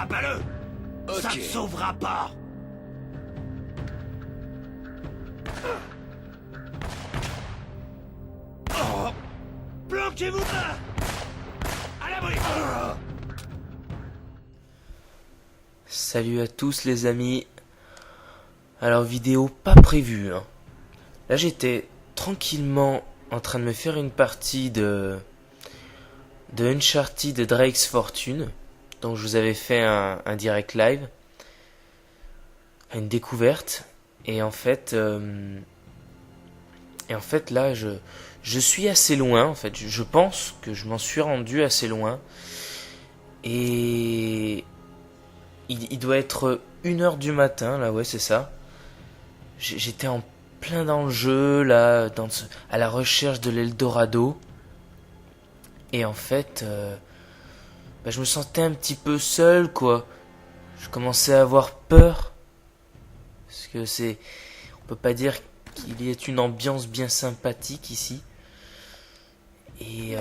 Abats-le. Ça Ok. ne sauvera pas. Oh. Planquez-vous là. À l'abri. Salut à tous les amis. Alors vidéo pas prévue hein. Là j'étais tranquillement en train de me faire une partie de Uncharted de Drake's Fortune. Donc je vous avais fait un direct live, une découverte. Et en fait là je suis assez loin en fait. Je pense que je m'en suis rendu assez loin. Et il doit être 1h du matin là, ouais c'est ça. J'étais en plein dans le jeu là, à la recherche de l'Eldorado. Et en fait, je me sentais un petit peu seul quoi. Je commençais à avoir peur. Parce que on peut pas dire qu'il y ait une ambiance bien sympathique ici. Et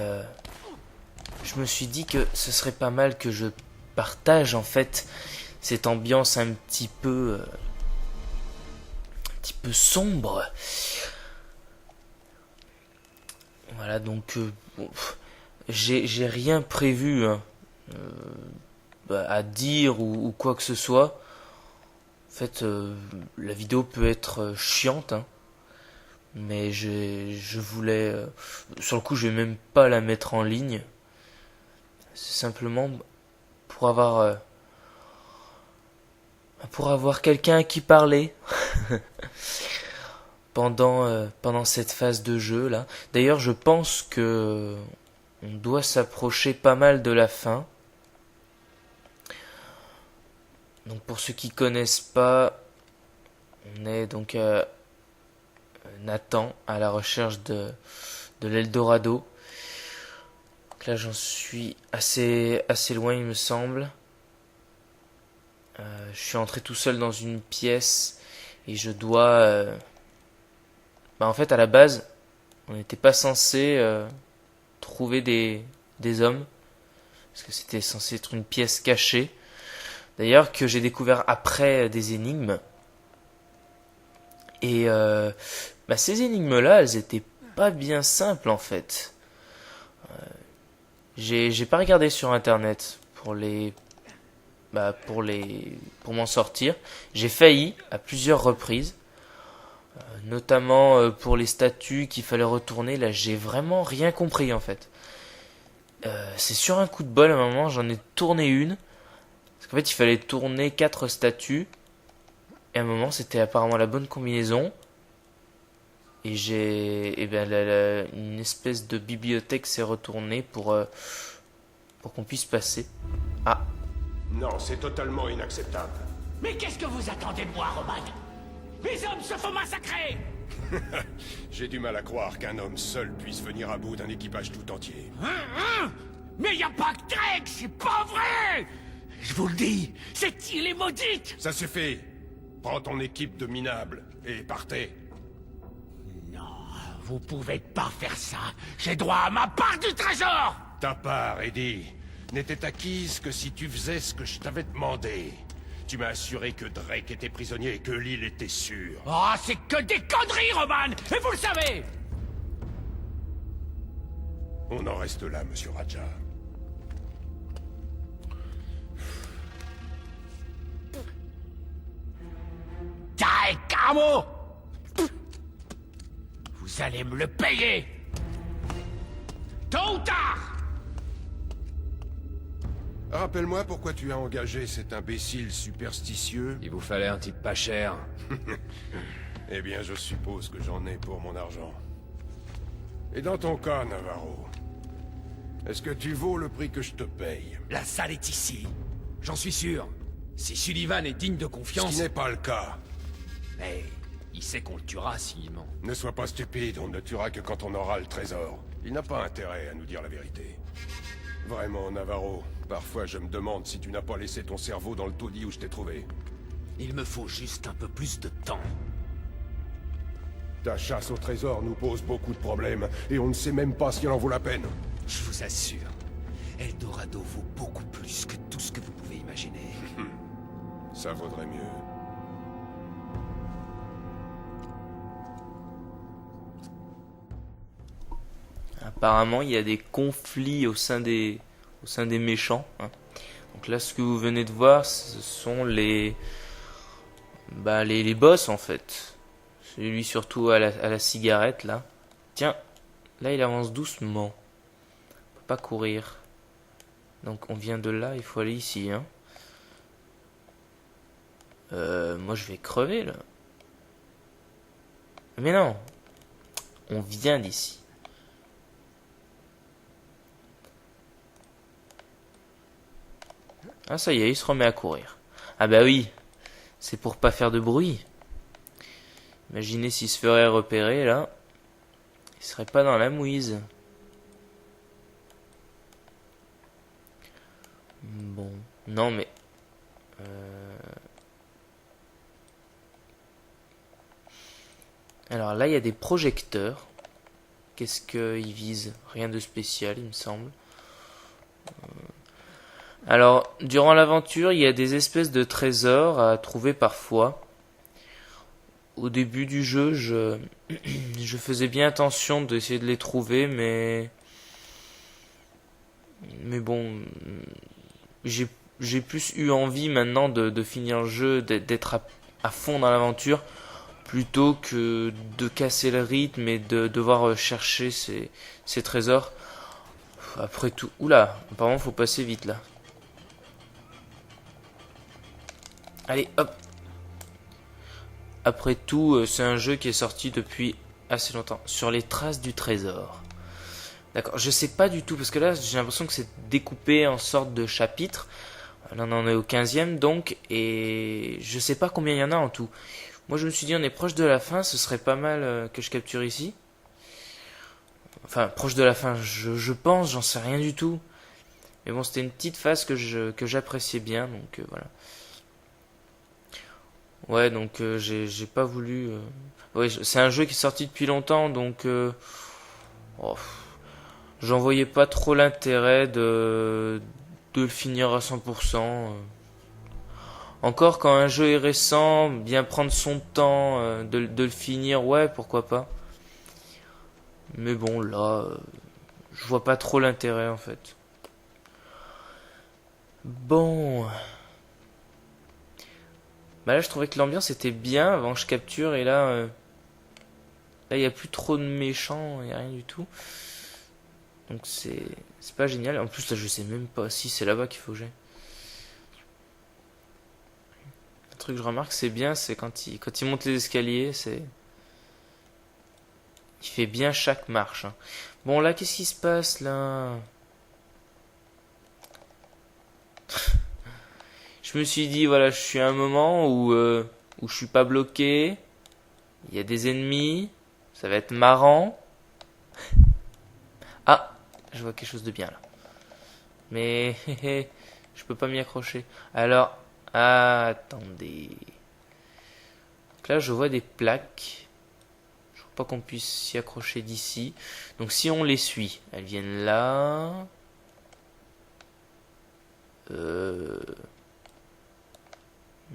je me suis dit que ce serait pas mal que je partage en fait cette ambiance un petit peu sombre. Voilà, donc j'ai rien prévu hein, à dire ou quoi que ce soit. En fait, la vidéo peut être chiante, hein, mais je voulais... sur le coup, je vais même pas la mettre en ligne. C'est simplement pour avoir quelqu'un à qui parler pendant cette phase de jeu là. D'ailleurs, je pense que on doit s'approcher pas mal de la fin. Donc pour ceux qui connaissent pas, on est donc Nathan à la recherche de l'Eldorado. Donc là, j'en suis assez loin, il me semble. Je suis entré tout seul dans une pièce et je dois... en fait, à la base, on n'était pas censé trouver des hommes. Parce que c'était censé être une pièce cachée. D'ailleurs, que j'ai découvert après des énigmes. Et ces énigmes-là, elles étaient pas bien simples en fait. J'ai pas regardé sur internet pour m'en sortir. J'ai failli à plusieurs reprises, notamment pour les statues qu'il fallait retourner. Là, j'ai vraiment rien compris en fait. C'est sur un coup de bol à un moment, j'en ai tourné une. Parce qu'en fait, il fallait tourner 4 statues. Et à un moment, c'était apparemment la bonne combinaison. Et une espèce de bibliothèque s'est retournée pour qu'on puisse passer. Ah. Non, c'est totalement inacceptable. Mais qu'est-ce que vous attendez de moi, Roman? Mes hommes se font massacrer. J'ai du mal à croire qu'un homme seul puisse venir à bout d'un équipage tout entier. Mais y a pas que Drake, c'est pas vrai. Je vous le dis, cette île est maudite. Ça suffit. Prends ton équipe de minables et partez. Non, vous pouvez pas faire ça. J'ai droit à ma part du trésor. Ta part, Eddie, n'était acquise que si tu faisais ce que je t'avais demandé. Tu m'as assuré que Drake était prisonnier et que l'île était sûre. Oh, c'est que des conneries, Roman. Et vous le savez. On en reste là, monsieur Raja. Taekamo. Vous allez me le payer. Tôt ou tard. Rappelle-moi pourquoi tu as engagé cet imbécile superstitieux. Il vous fallait un type pas cher. Eh bien, je suppose que j'en ai pour mon argent. Et dans ton cas, Navarro, est-ce que tu vaux le prix que je te paye? La salle est ici. J'en suis sûr. Si Sullivan est digne de Ce confiance... qui n'est pas le cas. Mais il sait qu'on le tuera s'il ment. Ne sois pas stupide, on ne le tuera que quand on aura le trésor. Il n'a pas intérêt à nous dire la vérité. Vraiment, Navarro, parfois je me demande si tu n'as pas laissé ton cerveau dans le taudis où je t'ai trouvé. Il me faut juste un peu plus de temps. Ta chasse au trésor nous pose beaucoup de problèmes, et on ne sait même pas si elle en vaut la peine. Je vous assure, Eldorado vaut beaucoup plus que tout ce que vous pouvez imaginer. Ça vaudrait mieux. Apparemment, il y a des conflits au sein des méchants, hein. Donc là, ce que vous venez de voir, ce sont les boss en fait. Celui surtout à la cigarette là. Tiens, là il avance doucement. On peut pas courir. Donc on vient de là, il faut aller ici, hein. Moi je vais crever là. Mais non, on vient d'ici. Ah ça y est, il se remet à courir. Ah bah oui, c'est pour pas faire de bruit. Imaginez s'il se ferait repérer là. Il serait pas dans la mouise. Bon, non mais... Alors là, il y a des projecteurs. Qu'est-ce qu'ils visent? Rien de spécial, il me semble. Alors, durant l'aventure, il y a des espèces de trésors à trouver parfois. Au début du jeu, je faisais bien attention d'essayer de les trouver, mais bon, j'ai plus eu envie maintenant de finir le jeu, d'être à fond dans l'aventure, plutôt que de casser le rythme et de devoir chercher ces trésors. Après tout, oula, apparemment faut passer vite là. Allez, hop. Après tout, c'est un jeu qui est sorti depuis assez longtemps. Sur les traces du trésor. D'accord, je sais pas du tout, parce que là, j'ai l'impression que c'est découpé en sorte de chapitres. Là, on en est au 15e, donc, et je sais pas combien il y en a en tout. Moi, je me suis dit, on est proche de la fin, ce serait pas mal que je capture ici. Enfin, proche de la fin, je pense, j'en sais rien du tout. Mais bon, c'était une petite phase que j'appréciais bien, donc voilà. Ouais, donc j'ai pas voulu... Ouais, c'est un jeu qui est sorti depuis longtemps, donc j'en voyais pas trop l'intérêt de le finir à 100%. Encore quand un jeu est récent, bien prendre son temps de le finir, ouais, pourquoi pas. Mais bon, là, je vois pas trop l'intérêt en fait. Bon... Bah là je trouvais que l'ambiance était bien avant que je capture et là il n'y a plus trop de méchants, il n'y a rien du tout. Donc c'est pas génial. En plus là je sais même pas si c'est là-bas qu'il faut que j'aille. Un truc que je remarque c'est bien, c'est quand il monte les escaliers, il fait bien chaque marche, hein. Bon là qu'est-ce qui se passe là? Je me suis dit, voilà, je suis à un moment où je suis pas bloqué. Il y a des ennemis. Ça va être marrant. Ah, je vois quelque chose de bien là. Mais je peux pas m'y accrocher. Alors, attendez. Donc là, je vois des plaques. Je crois pas qu'on puisse s'y accrocher d'ici. Donc si on les suit, elles viennent là.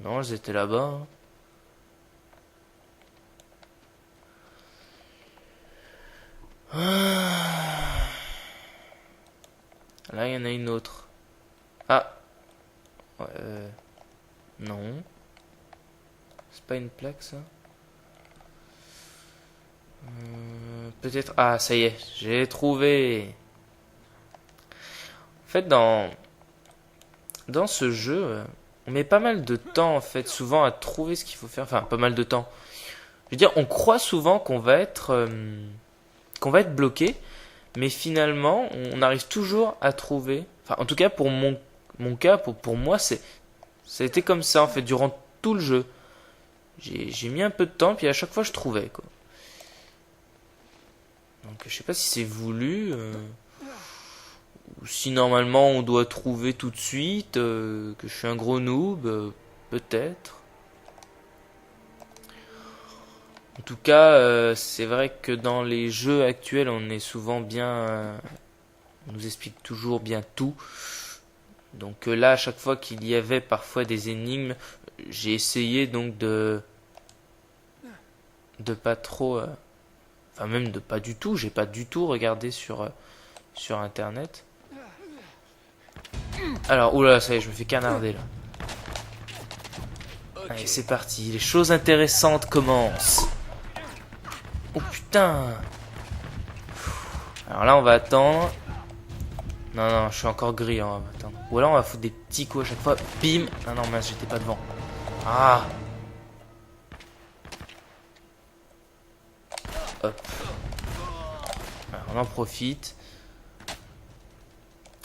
Non, elles étaient là-bas. Là, il y en a une autre. Ah. Non. C'est pas une plaque, ça? Peut-être... Ah, ça y est. J'ai trouvé. En fait, dans ce jeu... on met pas mal de temps en fait, souvent à trouver ce qu'il faut faire. Enfin, pas mal de temps. Je veux dire, on croit souvent qu'on va être bloqué, mais finalement, on arrive toujours à trouver. Enfin, en tout cas pour mon cas, pour moi, ça a été comme ça en fait durant tout le jeu. J'ai mis un peu de temps, puis à chaque fois je trouvais quoi. Donc je sais pas si c'est voulu. Ou si normalement on doit trouver tout de suite, que je suis un gros noob, peut-être. En tout cas, c'est vrai que dans les jeux actuels, on est souvent bien On nous explique toujours bien tout. Donc là, à chaque fois qu'il y avait parfois des énigmes, j'ai essayé donc de pas trop, enfin même de pas du tout. J'ai pas du tout regardé sur internet. Alors, oula, ça y est, je me fais canarder là. Allez, c'est parti. Les choses intéressantes commencent. Oh putain. Alors là, on va attendre. Non, non, je suis encore gris. Hein, on va attendre. Ou alors, on va foutre des petits coups à chaque fois. Bim. Ah non, mince, j'étais pas devant. Ah. Hop. Alors, on en profite.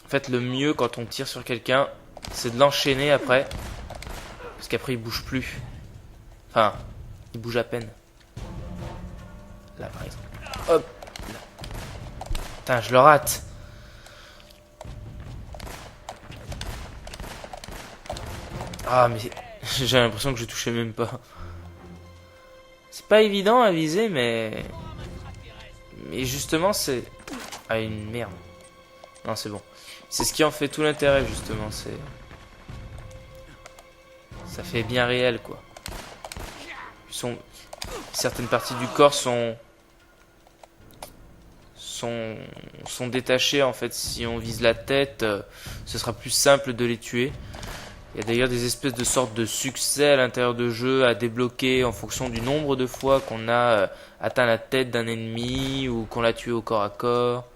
En fait, le mieux quand on tire sur quelqu'un, c'est de l'enchaîner après. Parce qu'après, il bouge plus. Enfin, il bouge à peine. Là, par exemple. Hop là. Putain, je le rate. Ah, mais j'ai l'impression que je touchais même pas. C'est pas évident à viser, mais... Mais justement, c'est... Ah, une merde. Non, c'est bon. C'est ce qui en fait tout l'intérêt, justement. C'est... Ça fait bien réel, quoi. Certaines parties du corps sont détachées, en fait. Si on vise la tête, ce sera plus simple de les tuer. Il y a d'ailleurs des espèces de sortes de succès à l'intérieur de jeu à débloquer en fonction du nombre de fois qu'on a atteint la tête d'un ennemi ou qu'on l'a tué au corps à corps.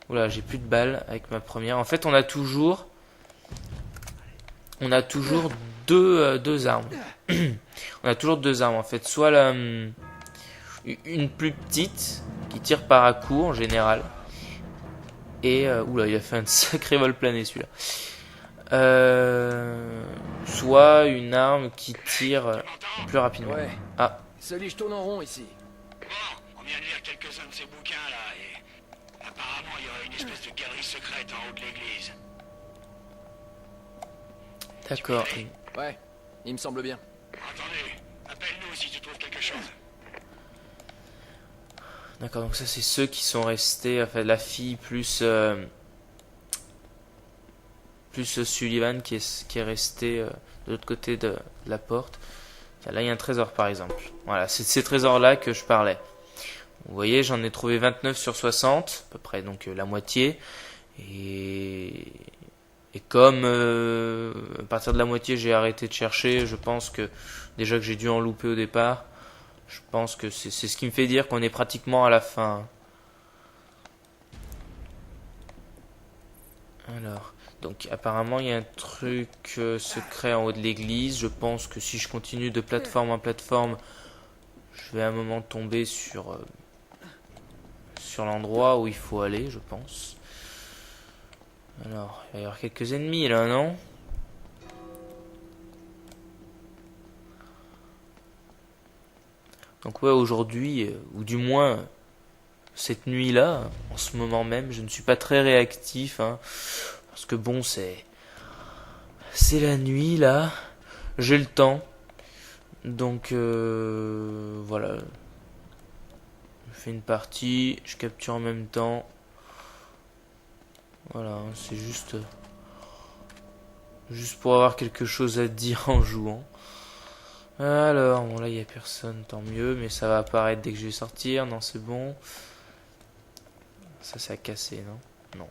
Oula, j'ai plus de balles avec ma première. En fait, on a toujours deux armes. On a toujours deux armes en fait. Soit une plus petite qui tire par à coup en général. Et oula, il a fait un sacré vol plané celui-là. Soit une arme qui tire plus rapidement. Ouais. Ah, Salut, je tourne en rond ici. Bon, on vient de lire quelques-uns de ces bouquins là et apparemment il y aurait une espèce de galerie secrète en haut de l'église. d'accord. Ouais, il me semble bien. Attendez, appelle-nous si tu trouves quelque chose. D'accord, donc ça c'est ceux qui sont restés, enfin la fille plus Sullivan qui est resté de l'autre côté de la porte. Là il y a un trésor par exemple. Voilà, c'est de ces trésors là que je parlais. Vous voyez, j'en ai trouvé 29 sur 60, à peu près donc la moitié. Et comme à partir de la moitié j'ai arrêté de chercher, je pense que déjà que j'ai dû en louper au départ. Je pense que c'est ce qui me fait dire qu'on est pratiquement à la fin. Alors, donc apparemment il y a un truc secret en haut de l'église. Je pense que si je continue de plateforme en plateforme, je vais à un moment tomber sur l'endroit où il faut aller, je pense. Alors, il va y avoir quelques ennemis là, non ? Donc ouais, aujourd'hui, ou du moins cette nuit-là, en ce moment même, je ne suis pas très réactif, hein, parce que bon, c'est la nuit là, j'ai le temps, donc voilà, je fais une partie, je capture en même temps, voilà, c'est juste pour avoir quelque chose à dire en jouant. Alors, bon là il n'y a personne, tant mieux, mais ça va apparaître dès que je vais sortir, non c'est bon. Ça a cassé, non ? Non.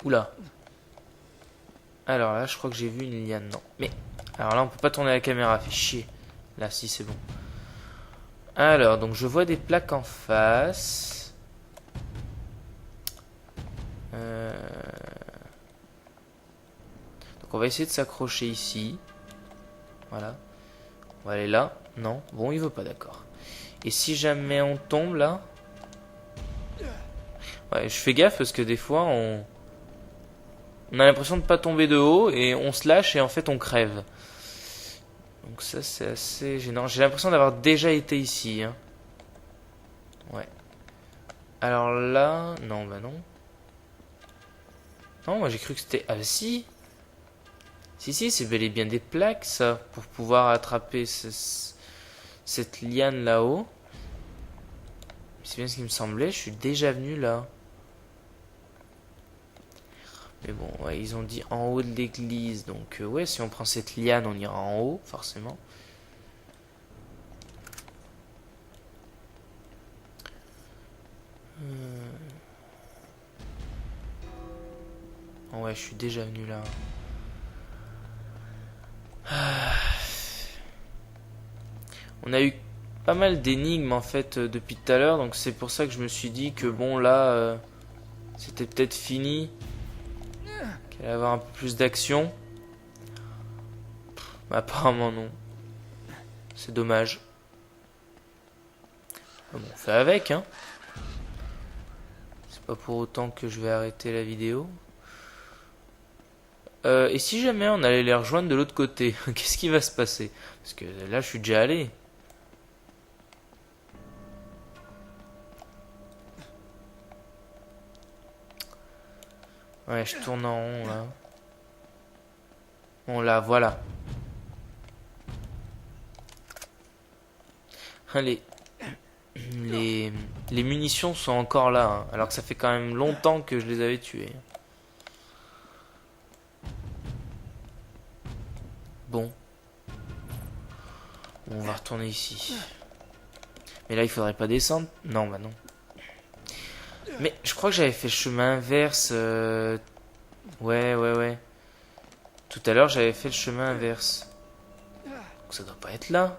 Oula. Alors là je crois que j'ai vu une liane, non. Mais, alors là on peut pas tourner la caméra, fait chier. Là si c'est bon. Alors, donc je vois des plaques en face. On va essayer de s'accrocher ici. Voilà. On va aller là. Non. Bon, il veut pas, d'accord. Et si jamais on tombe là... Ouais, je fais gaffe parce que des fois, on a l'impression de pas tomber de haut et on se lâche et en fait on crève. Donc ça, c'est assez gênant. J'ai l'impression d'avoir déjà été ici. Hein. Ouais. Alors là... Non, bah non. Non, moi j'ai cru que c'était... Ah si. Si, c'est bel et bien des plaques, ça, pour pouvoir attraper cette liane là-haut. c'est bien ce qui me semblait, je suis déjà venu là. Mais bon, ouais, ils ont dit en haut de l'église, donc ouais, si on prend cette liane, on ira en haut, forcément. Ouais, je suis déjà venu là. On a eu pas mal d'énigmes en fait depuis tout à l'heure, donc c'est pour ça que je me suis dit que bon là, c'était peut-être fini. Qu'il allait y avoir un peu plus d'action. Mais apparemment non. C'est dommage. Bon, on fait avec, hein. C'est pas pour autant que je vais arrêter la vidéo. Et si jamais on allait les rejoindre de l'autre côté, qu'est-ce qui va se passer? Parce que là, je suis déjà allé. Ouais, je tourne en rond, là. Bon, là, voilà. Allez. Les munitions sont encore là, hein, alors que ça fait quand même longtemps que je les avais tués. Bon. On va retourner ici. Mais là, il faudrait pas descendre. Non, bah non. Mais je crois que j'avais fait le chemin inverse. Ouais. Tout à l'heure, j'avais fait le chemin inverse. Donc ça doit pas être là.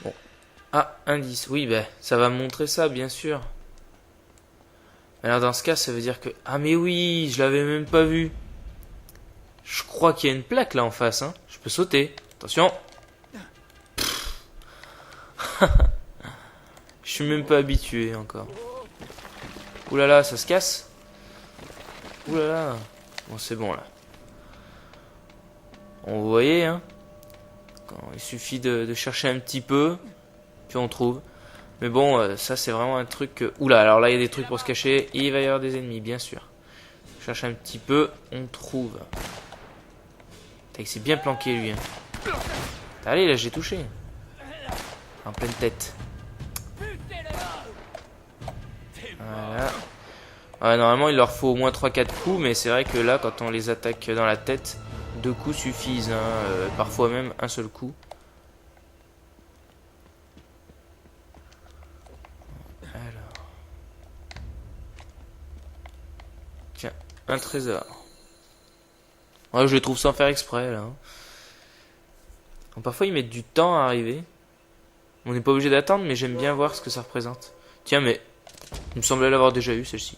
Bon. Ah, indice. Oui, ben, ça va me montrer ça, bien sûr. Alors dans ce cas, ça veut dire que... Ah mais oui, je l'avais même pas vu. Je crois qu'il y a une plaque là en face, hein. Je peux sauter. Attention. Je suis même pas habitué encore. Ouh là là, ça se casse. Ouh là là. Bon, c'est bon là. Bon, vous voyez, hein. Il suffit de chercher un petit peu, puis on trouve. Mais bon, ça c'est vraiment un truc... Oula, alors là il y a des trucs pour se cacher, et il va y avoir des ennemis, bien sûr. On cherche un petit peu, on trouve. Il s'est bien planqué lui. Hein. Allez, là j'ai touché. En pleine tête. Voilà. Ouais, normalement il leur faut au moins 3-4 coups, mais c'est vrai que là quand on les attaque dans la tête, 2 coups suffisent. Hein, parfois même un seul coup. Tiens, un trésor. Ouais, je les trouve sans faire exprès, là. Donc, parfois, ils mettent du temps à arriver. On n'est pas obligé d'attendre, mais j'aime bien voir ce que ça représente. Tiens, mais il me semblait l'avoir déjà eu, celle-ci.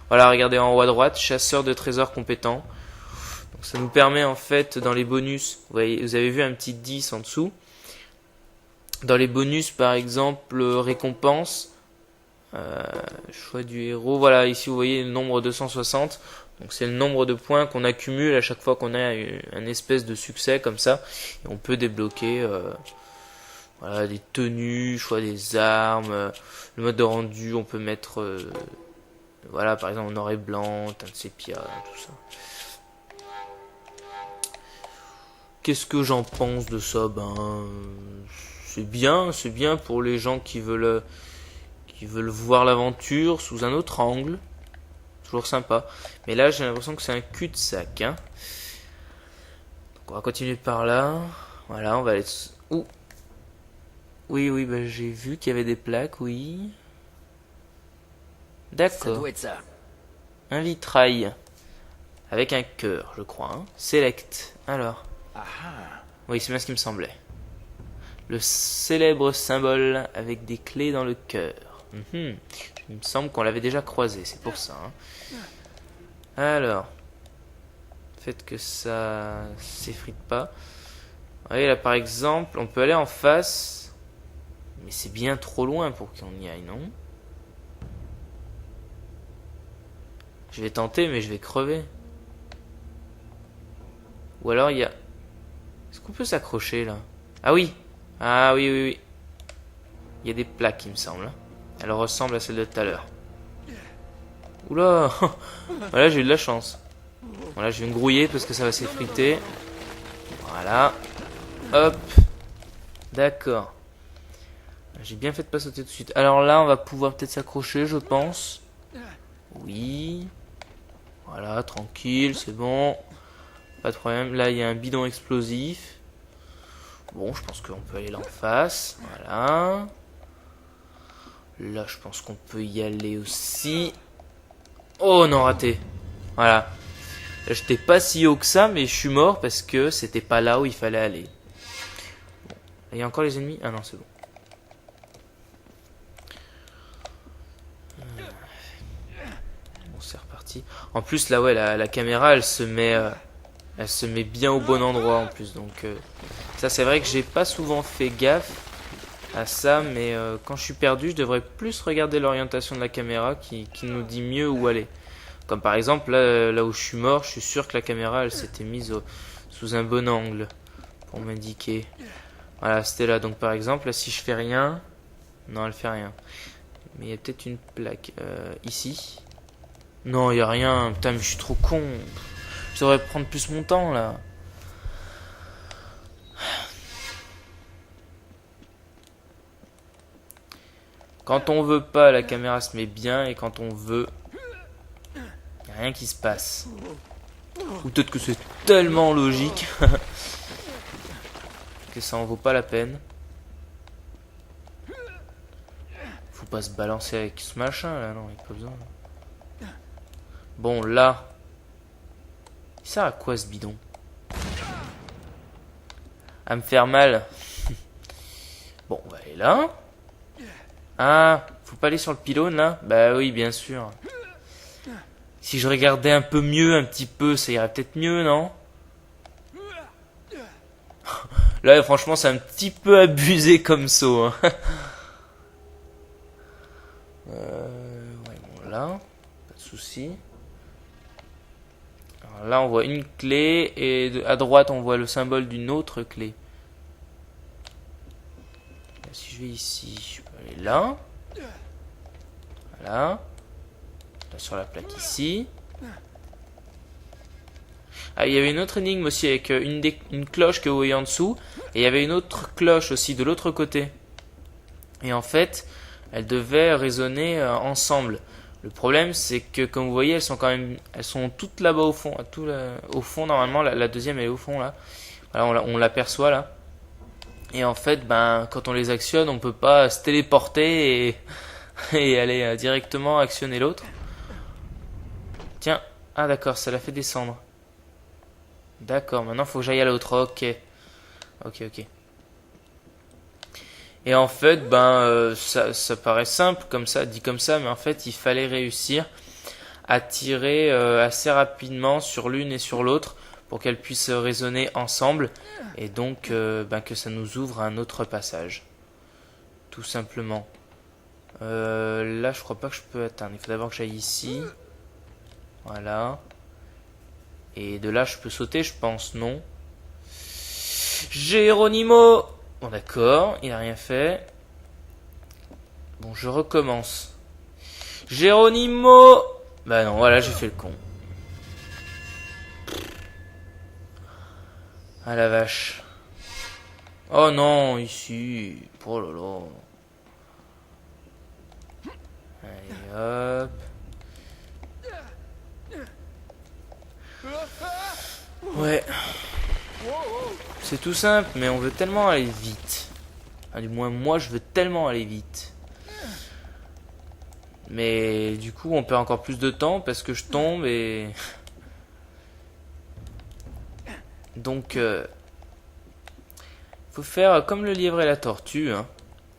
Voilà, regardez en haut à droite, chasseur de trésors compétent. Donc, ça nous permet, en fait, dans les bonus, vous avez vu un petit 10 en dessous. Dans les bonus, par exemple, récompense... choix du héros, voilà, ici vous voyez le nombre 260, donc c'est le nombre de points qu'on accumule à chaque fois qu'on a un espèce de succès comme ça, et on peut débloquer voilà, des tenues, choix des armes, le mode de rendu, on peut mettre voilà, par exemple en noir et blanc, teinte sépia, tout ça. Qu'est-ce que j'en pense de ça? Ben c'est bien pour les gens qui veulent voir l'aventure sous un autre angle. Toujours sympa. Mais là, j'ai l'impression que c'est un cul-de-sac. Hein. Donc, on va continuer par là. Voilà, on va aller... Ouh. Oui, bah, j'ai vu qu'il y avait des plaques, oui. D'accord. Ça doit être ça. Un vitrail. Avec un cœur, je crois. Hein. Select. Alors. Oui, c'est bien ce qui me semblait. Le célèbre symbole avec des clés dans le cœur. Il me semble qu'on l'avait déjà croisé, c'est pour ça. Hein. Alors, faites que ça s'effrite pas. Vous voyez là par exemple, on peut aller en face, mais c'est bien trop loin pour qu'on y aille, non? Je vais tenter, mais je vais crever. Ou alors il y a... Est-ce qu'on peut s'accrocher là? Ah oui! Ah oui. Il y a des plaques, il me semble. Elle ressemble à celle de tout à l'heure. Oula. Voilà, j'ai eu de la chance. Voilà, je vais me grouiller parce que ça va s'effriter. Voilà. Hop. D'accord. J'ai bien fait de pas sauter tout de suite. Alors là, on va pouvoir peut-être s'accrocher, je pense. Oui. Voilà, tranquille, c'est bon. Pas de problème. Là, il y a un bidon explosif. Bon, je pense qu'on peut aller là en face. Voilà. Là, je pense qu'on peut y aller aussi. Oh non, raté. Voilà. Là, j'étais pas si haut que ça, mais je suis mort parce que c'était pas là où il fallait aller. Bon. Il y a encore les ennemis? Ah non, c'est bon. Bon, c'est reparti. En plus, là, ouais, la caméra, elle se met bien au bon endroit en plus. Donc, ça, c'est vrai que j'ai pas souvent fait gaffe à ça, mais quand je suis perdu, je devrais plus regarder l'orientation de la caméra qui nous dit mieux où aller. Comme par exemple, là où je suis mort, je suis sûr que la caméra, elle s'était mise sous un bon angle pour m'indiquer. Voilà, c'était là. Donc par exemple, là, si je fais rien, non, elle fait rien. Mais il y a peut-être une plaque ici. Non, il y a rien. Putain, mais je suis trop con. Je devrais prendre plus mon temps là. Quand on veut pas, la caméra se met bien, et quand on veut, y a rien qui se passe. Ou peut-être que c'est tellement logique que ça en vaut pas la peine. Faut pas se balancer avec ce machin là, non, il a pas besoin. Bon, là, il sert à quoi ce bidon? À me faire mal. Bon, on va aller là. Ah, faut pas aller sur le pylône là? Bah oui, bien sûr. Si je regardais un peu mieux, un petit peu, ça irait peut-être mieux, non? Là, franchement, c'est un petit peu abusé comme saut. Hein. Ouais, bon, là, pas de souci. Alors là, on voit une clé et à droite, on voit le symbole d'une autre clé. Là, si je vais ici, je peux aller là. Voilà. Là sur la plaque ici. Ah, il y avait une autre énigme aussi avec une cloche que vous voyez en dessous. Et il y avait une autre cloche aussi de l'autre côté. Et en fait, elles devaient résonner ensemble. Le problème, c'est que comme vous voyez, elles sont toutes là-bas au fond. Au fond, normalement, la deuxième elle est au fond là. Voilà, on l'aperçoit là. Et en fait, quand on les actionne, on peut pas se téléporter et aller directement actionner l'autre. Tiens, ah d'accord, ça l'a fait descendre. D'accord, maintenant faut que j'aille à l'autre. Ok. Et en fait, ça paraît simple comme ça, dit comme ça, mais en fait, il fallait réussir à tirer assez rapidement sur l'une et sur l'autre pour qu'elles puissent résonner ensemble et donc que ça nous ouvre un autre passage. Tout simplement. Là, je crois pas que je peux atteindre. Il faut d'abord que j'aille ici. Voilà. Et de là, je peux sauter, je pense, non? Geronimo! Bon, d'accord, il a rien fait. Bon, je recommence. Geronimo! Bah non, voilà, j'ai fait le con. Ah la vache. Oh non, ici. Oh là là. Allez, hop. Ouais. C'est tout simple, mais on veut tellement aller vite. Enfin, du moins, moi, je veux tellement aller vite. Mais du coup, on perd encore plus de temps parce que je tombe et... Donc, faut faire comme le lièvre et la tortue. Hein.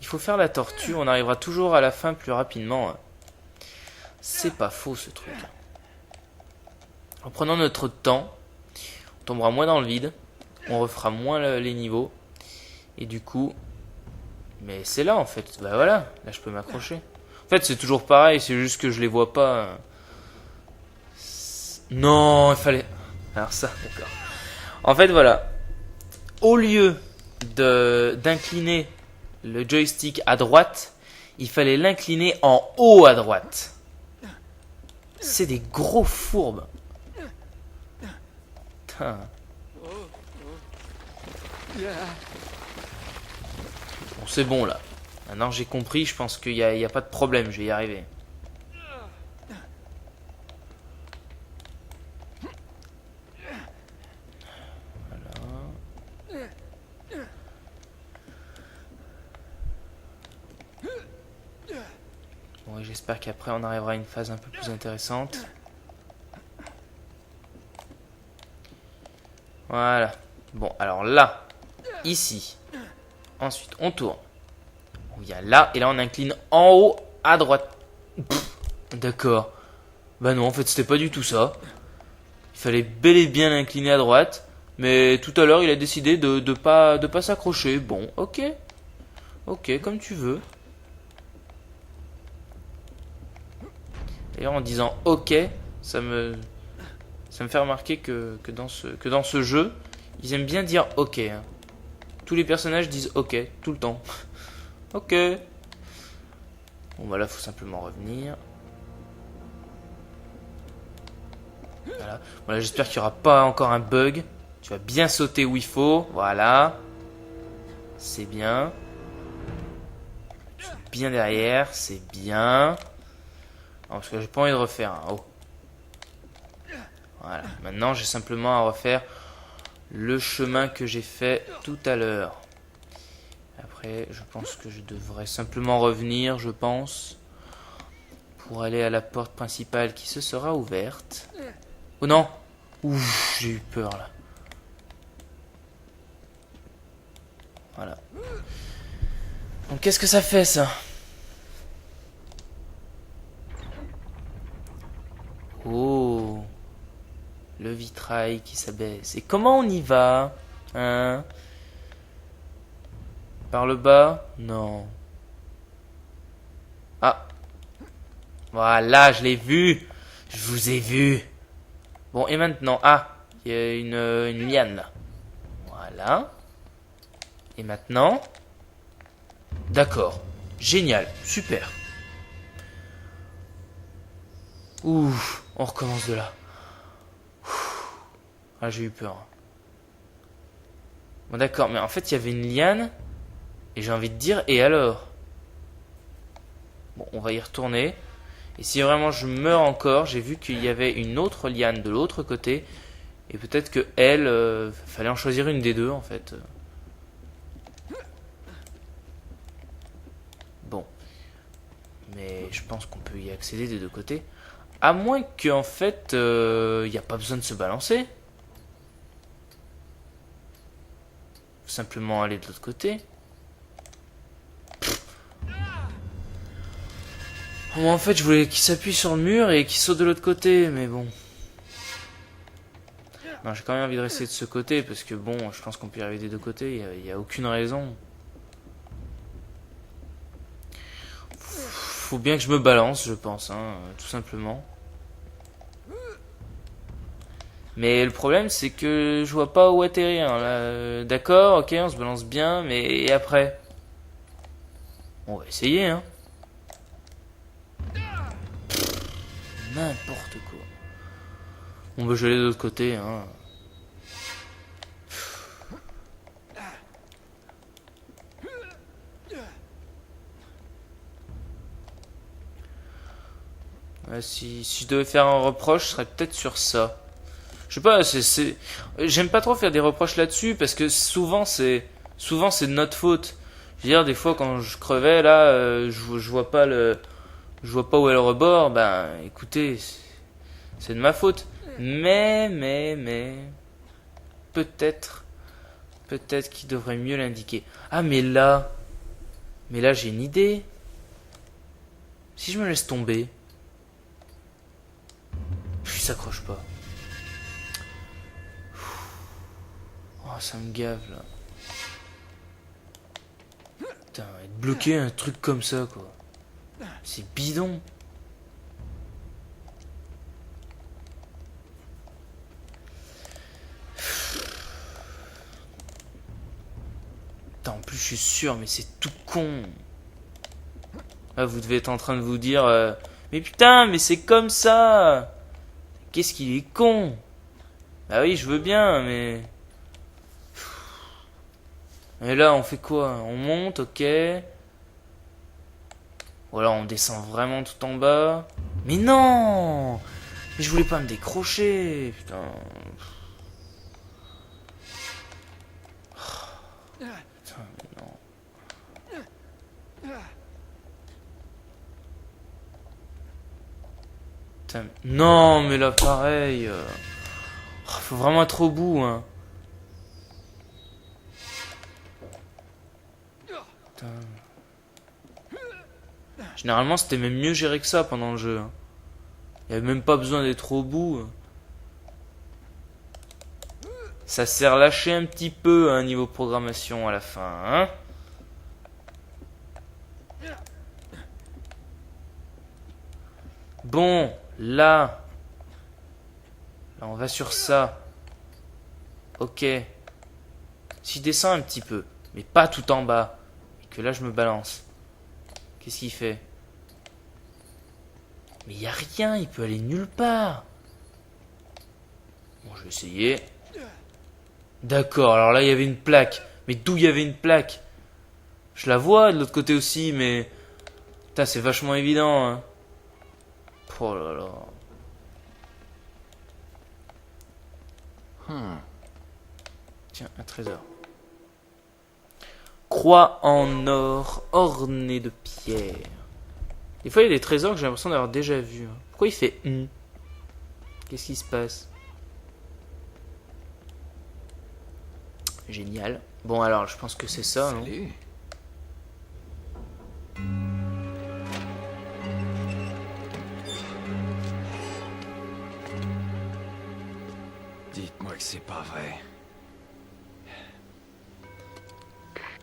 Il faut faire la tortue, on arrivera toujours à la fin plus rapidement. Hein. C'est pas faux ce truc. En prenant notre temps, on tombera moins dans le vide, on refera moins les niveaux. Et du coup... Mais c'est là en fait, bah voilà, là je peux m'accrocher. En fait c'est toujours pareil, c'est juste que je les vois pas. Non, il fallait... Alors ça, d'accord. En fait voilà, au lieu d'incliner le joystick à droite, il fallait l'incliner en haut à droite. C'est des gros fourbes. Putain. Bon, c'est bon là. Maintenant j'ai compris, je pense qu'il y a pas de problème, je vais y arriver. Bon, et j'espère qu'après on arrivera à une phase un peu plus intéressante. Voilà. Bon, alors là, ici. Ensuite, on tourne. Il y a là, et là on incline en haut à droite. D'accord. Bah non, en fait c'était pas du tout ça. Il fallait bel et bien l'incliner à droite. Mais tout à l'heure il a décidé de pas s'accrocher. Bon, ok. Ok, comme tu veux. D'ailleurs en disant ok, ça me fait remarquer que dans ce jeu, ils aiment bien dire ok. Hein. Tous les personnages disent ok, tout le temps. Ok. Bon bah là faut simplement revenir. Voilà. Voilà, j'espère qu'il n'y aura pas encore un bug. Tu vas bien sauter où il faut. Voilà. C'est bien. Bien derrière, c'est bien. Non, parce que j'ai pas envie de refaire un haut. Voilà. Maintenant, j'ai simplement à refaire le chemin que j'ai fait tout à l'heure. Après, je pense que je devrais simplement revenir, je pense, pour aller à la porte principale qui se sera ouverte. Oh non! Ouf, j'ai eu peur là. Voilà. Donc qu'est-ce que ça fait ça? Oh, le vitrail qui s'abaisse. Et comment on y va? Hein? Par le bas? Non. Ah. Voilà, je l'ai vu. Je vous ai vu. Bon, et maintenant? Ah, il y a une liane là. Voilà. Et maintenant? D'accord. Génial. Super. Ouh, on recommence de là. Ah, j'ai eu peur. Bon, d'accord, mais en fait, il y avait une liane. Et j'ai envie de dire, et alors? Bon, on va y retourner. Et si vraiment je meurs encore, j'ai vu qu'il y avait une autre liane de l'autre côté. Et peut-être que elle, fallait en choisir une des deux, en fait. Bon. Mais je pense qu'on peut y accéder des deux côtés. À moins qu'en fait, il n'y a pas besoin de se balancer. Faut simplement aller de l'autre côté. Moi, en fait, je voulais qu'il s'appuie sur le mur et qu'il saute de l'autre côté, mais bon. Non, j'ai quand même envie de rester de ce côté, parce que bon, je pense qu'on peut y arriver des deux côtés, il n'y a aucune raison. Faut bien que je me balance, je pense, hein, tout simplement. Mais le problème, c'est que je vois pas où atterrir. Là, d'accord, ok, on se balance bien, mais et après? On va essayer, hein. N'importe quoi. On va aller de l'autre côté, hein. Ouais, si je devais faire un reproche, ce serait peut-être sur ça. Je sais pas, j'aime pas trop faire des reproches là-dessus parce que souvent c'est de notre faute. Je veux dire, des fois quand je crevais là, je vois pas où est le rebord. Ben, écoutez, c'est de ma faute. Mais peut-être qu'il devrait mieux l'indiquer. Ah, mais là j'ai une idée. Si je me laisse tomber, il s'accroche pas. Oh, ça me gave là. Putain, être bloqué un truc comme ça quoi. C'est bidon. Putain, en plus je suis sûr, mais c'est tout con. Là, vous devez être en train de vous dire, Mais putain, mais c'est comme ça. Qu'est-ce qu'il est con. Ah oui, je veux bien, mais... Et là, on fait quoi? On monte, ok. Ou alors on descend vraiment tout en bas. Mais non! Mais je voulais pas me décrocher, putain. Putain, mais non. Putain, mais... Non, mais là, pareil. Faut vraiment être au bout, hein. Putain. Généralement, c'était même mieux géré que ça pendant le jeu. Il n'y avait même pas besoin d'être au bout. Ça s'est relâché un petit peu, hein, niveau programmation à la fin, hein. Bon, là, on va sur ça. Ok. Si je descends un petit peu, mais pas tout en bas, et que là je me balance, qu'est-ce qu'il fait? Mais il n'y a rien, il peut aller nulle part. Bon, je vais essayer. D'accord, alors là il y avait une plaque. Mais d'où il y avait une plaque? Je la vois de l'autre côté aussi, mais... Putain, c'est vachement évident, hein. Oh là là. Tiens, un trésor. Croix en or ornée de pierre. Des fois, il y a des trésors que j'ai l'impression d'avoir déjà vus. Pourquoi il fait Qu'est-ce qui se passe? Génial. Bon, alors, je pense que c'est ça, non? Salut. Dites-moi que c'est pas vrai.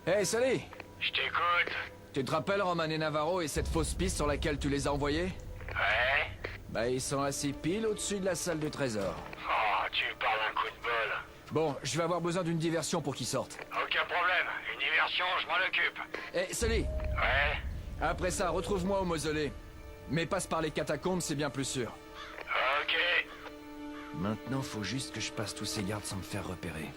Hey, salut! Je t'écoute. Tu te rappelles Roman et Navarro et cette fausse piste sur laquelle tu les as envoyés? Ouais. Bah, ils sont assis pile au-dessus de la salle du trésor. Oh, tu me parles d'un coup de bol. Bon, je vais avoir besoin d'une diversion pour qu'ils sortent. Aucun problème. Une diversion, je m'en occupe. Hey, salut! Ouais. Après ça, retrouve-moi au mausolée. Mais passe par les catacombes, c'est bien plus sûr. Ok. Maintenant, faut juste que je passe tous ces gardes sans me faire repérer.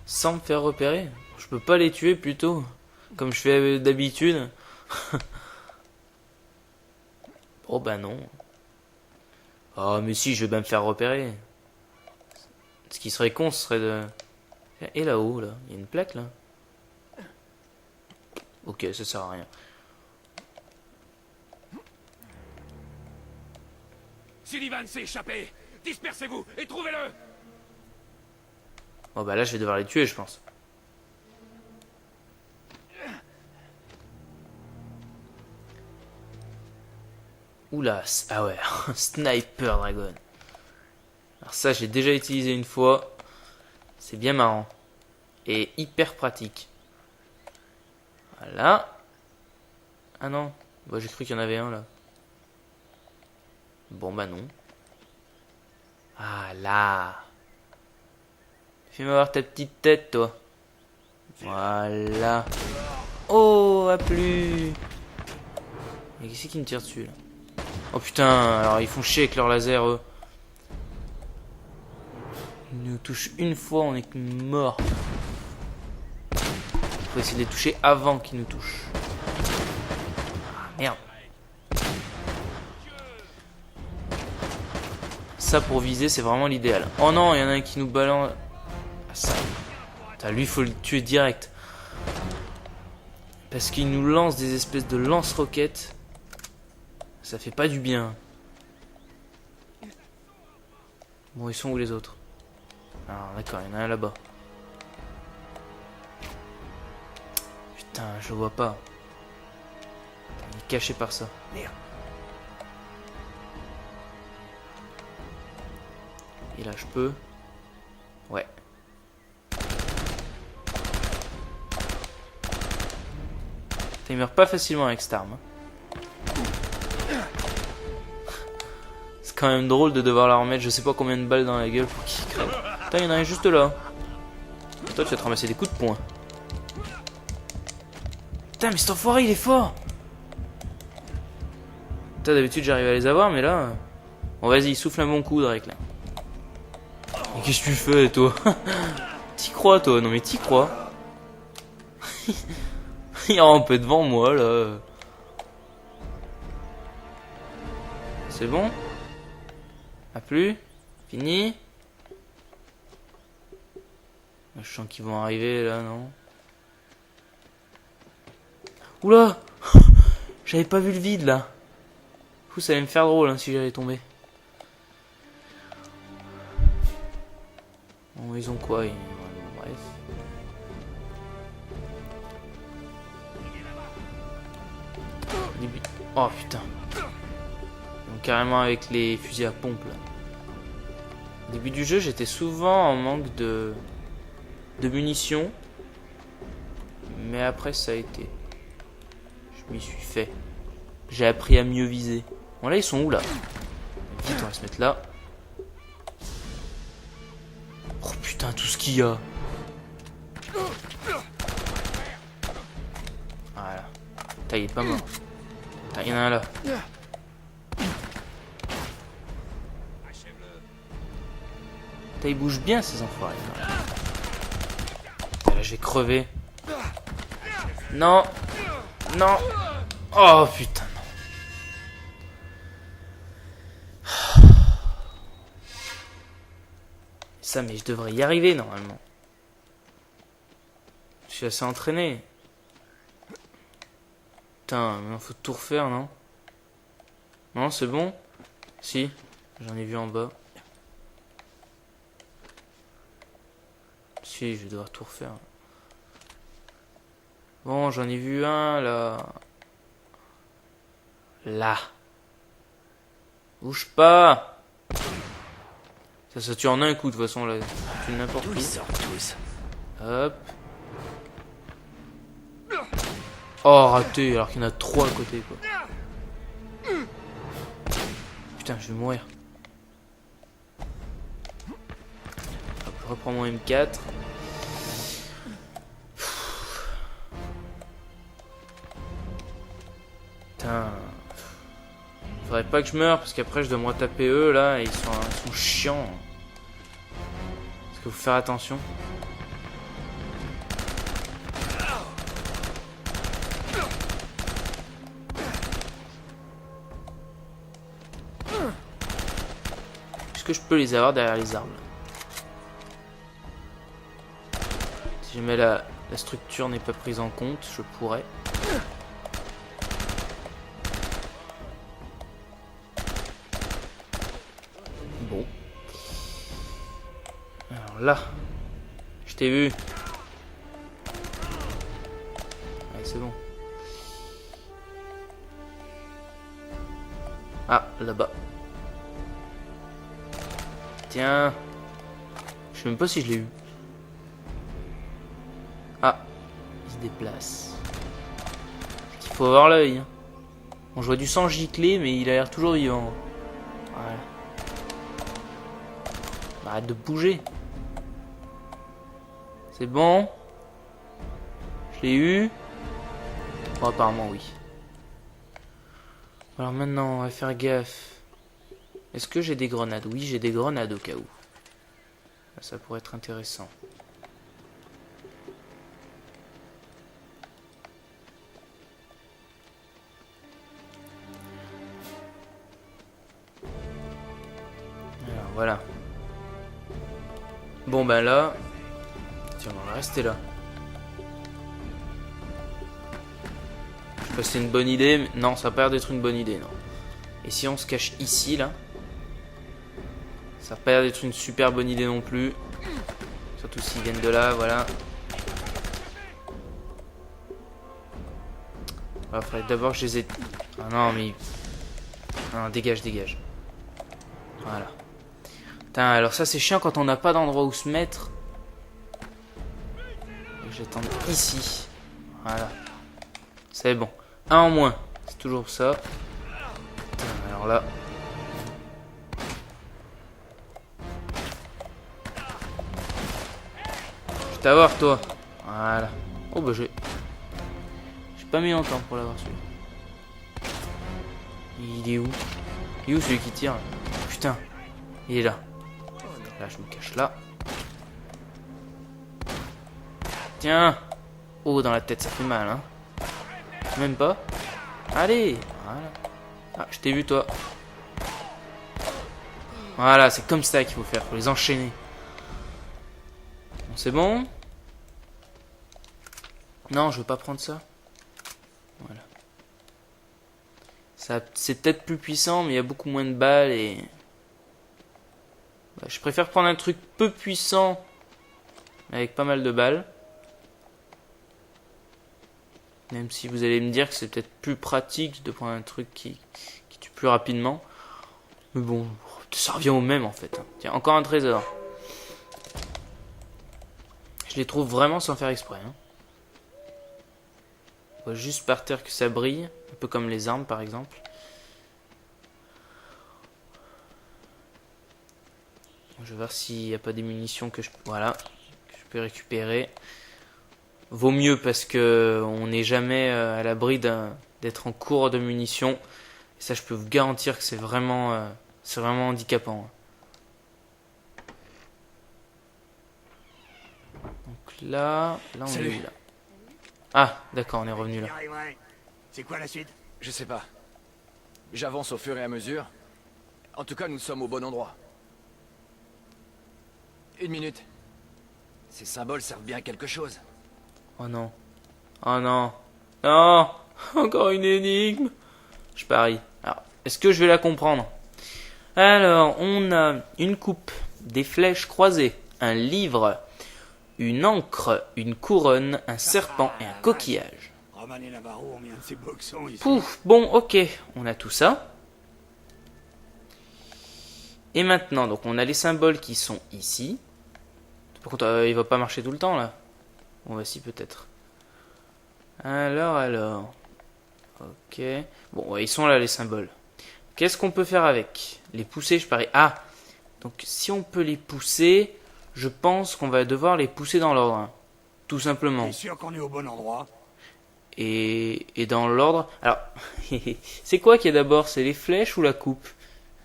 Sans me faire repérer? Je peux pas les tuer plutôt, comme je fais d'habitude. Oh bah non. Oh mais si, je vais bien me faire repérer. Ce qui serait con, ce serait de... Et là-haut, là, il y a une plaque là. Ok, ça sert à rien. Sullivan s'est échappé. Dispersez-vous et trouvez-le. Oh bah là, je vais devoir les tuer, je pense. Oula, ah ouais, Sniper Dragon. Alors ça, j'ai déjà utilisé une fois. C'est bien marrant. Et hyper pratique. Voilà. Ah non, bah, j'ai cru qu'il y en avait un là. Bon bah non. Ah là. Fais-moi voir ta petite tête, toi. Voilà. Oh, à plus. Mais qui c'est qui me tire dessus là? Oh putain, alors ils font chier avec leur laser, eux. Ils nous touchent une fois, on est mort. Faut essayer de les toucher avant qu'ils nous touchent. Ah, merde. Ça pour viser, c'est vraiment l'idéal. Oh non, il y en a un qui nous balance. Ah, ça. Putain, lui, faut le tuer direct. Parce qu'il nous lance des espèces de lance-roquettes. Ça fait pas du bien. Bon, ils sont où les autres? Ah, d'accord, il y en a un là-bas. Putain, je le vois pas. Il est caché par ça. Merde. Et là, je peux. Ouais. Putain, il meurt pas facilement avec cette arme. Hein. C'est quand même drôle de devoir la remettre je sais pas combien de balles dans la gueule pour qu'il crève. Putain, il y en a un juste là. Toi, tu vas te ramasser des coups de poing. Putain, mais cet enfoiré, il est fort. Putain, d'habitude j'arrive à les avoir, mais là... Bon, vas-y, souffle un bon coup, Drake, là. Mais qu'est-ce que tu fais, toi? T'y crois, toi? Non, mais t'y crois? Il est un peu devant moi, là. C'est bon? A plus? Fini? Je sens qu'ils vont arriver, là, non? Oula! J'avais pas vu le vide, là. Fou, ça allait me faire drôle, hein, si j'allais tomber. Bon, ils ont quoi? Bref. Oh, putain. Donc, carrément avec les fusils à pompe, là. Au début du jeu, j'étais souvent en manque de munitions. Mais après, ça a été. Je m'y suis fait. J'ai appris à mieux viser. Bon, là, ils sont où, là? Vite, on va se mettre là. Oh, putain, tout ce qu'il y a. Voilà. Putain, il est pas mort. Putain, il y en a un là. Putain, ils bougent bien, ces enfoirés. Là, je vais crever. Non. Non. Oh, putain. Ça, mais je devrais y arriver, normalement. Je suis assez entraîné. Putain, mais faut tout refaire, non? Non, c'est bon? Si, j'en ai vu en bas. Si, je vais devoir tout refaire. Bon, j'en ai vu un, là. Là. Bouge pas! Ça tue en un coup, de toute façon, là. Tu n'importe où. Ils sortent tous. Hop. Oh, raté, alors qu'il y en a 3 à côté, quoi. Putain, je vais mourir. Hop, je reprends mon M4. Putain. Faudrait pas que je meure, parce qu'après je dois me retaper eux, là, et ils sont chiants. Est-ce qu'il faut faire attention? Est-ce que je peux les avoir derrière les arbres? Si jamais la structure n'est pas prise en compte, je pourrais. Bon. Alors là, je t'ai vu. Allez, c'est bon. Ah, là-bas. Tiens. Je sais même pas si je l'ai eu. Ah, il se déplace. Il faut avoir l'œil. Hein. On voit du sang gicler, mais il a l'air toujours vivant. Voilà. Arrête de bouger. C'est bon. Je l'ai eu. Bon, apparemment oui. Alors maintenant, on va faire gaffe. Est-ce que j'ai des grenades? Oui, j'ai des grenades au cas où. Ça pourrait être intéressant. Alors voilà. Bon ben là, tiens, on va rester là. Je sais pas si c'est une bonne idée, mais non, ça va pas l'air d'être une bonne idée, non. Et si on se cache ici, là, ça va pas l'air d'être une super bonne idée non plus. Surtout s'ils viennent de là, voilà. Il faudrait d'abord que je les ai... Ah non, mais... Non, dégage, dégage. Voilà. Putain, alors ça c'est chiant quand on n'a pas d'endroit où se mettre. J'attends ici. Voilà. C'est bon. Un en moins. C'est toujours ça. Putain, alors là... Je vais t'avoir toi. Voilà. Oh bah j'ai pas mis longtemps pour l'avoir celui-là. Il est où? Il est où celui qui tire? Putain, il est là. Là, je me cache là. Tiens. Oh, dans la tête, ça fait mal, hein. Même pas. Allez. Voilà. Ah, je t'ai vu, toi. Voilà, c'est comme ça qu'il faut faire. Faut les enchaîner. Bon, c'est bon? Non, je veux pas prendre ça. Voilà. Ça, c'est peut-être plus puissant, mais il y a beaucoup moins de balles et... Bah, je préfère prendre un truc peu puissant, avec pas mal de balles. Même si vous allez me dire que c'est peut-être plus pratique de prendre un truc qui tue plus rapidement. Mais bon, ça revient au même en fait. Tiens, encore un trésor. Je les trouve vraiment sans faire exprès. Hein. On voit juste par terre que ça brille. Un peu comme les armes par exemple. Je vais voir s'il n'y a pas des munitions que je... Voilà, que je peux récupérer. Vaut mieux parce que on n'est jamais à l'abri d'être en cours de munitions. Et ça, je peux vous garantir que c'est vraiment handicapant. Donc là on Salut. est où là? Ah, d'accord, on est revenu là. C'est quoi la suite? Je sais pas. J'avance au fur et à mesure. En tout cas, nous sommes au bon endroit. Une minute. Ces symboles servent bien à quelque chose. Oh non. Oh non. Non. Encore une énigme. Je parie. Alors, est-ce que je vais la comprendre? Alors, on a une coupe, des flèches croisées, un livre, une encre, une couronne, un serpent et un coquillage. Roman et Navarro ont mis un de ces boxons ici. Pouf. Bon, ok. On a tout ça. Et maintenant, donc on a les symboles qui sont ici. Par contre, il va pas marcher tout le temps là. Bon, bah si, peut-être. Alors. Ok. Bon, ouais, ils sont là les symboles. Qu'est-ce qu'on peut faire avec? Les pousser, je parie. Ah! Donc, si on peut les pousser, je pense qu'on va devoir les pousser dans l'ordre. Hein. Tout simplement. T'es sûr qu'on est au bon endroit? Et dans l'ordre. Alors, c'est quoi qui est d'abord? C'est les flèches ou la coupe?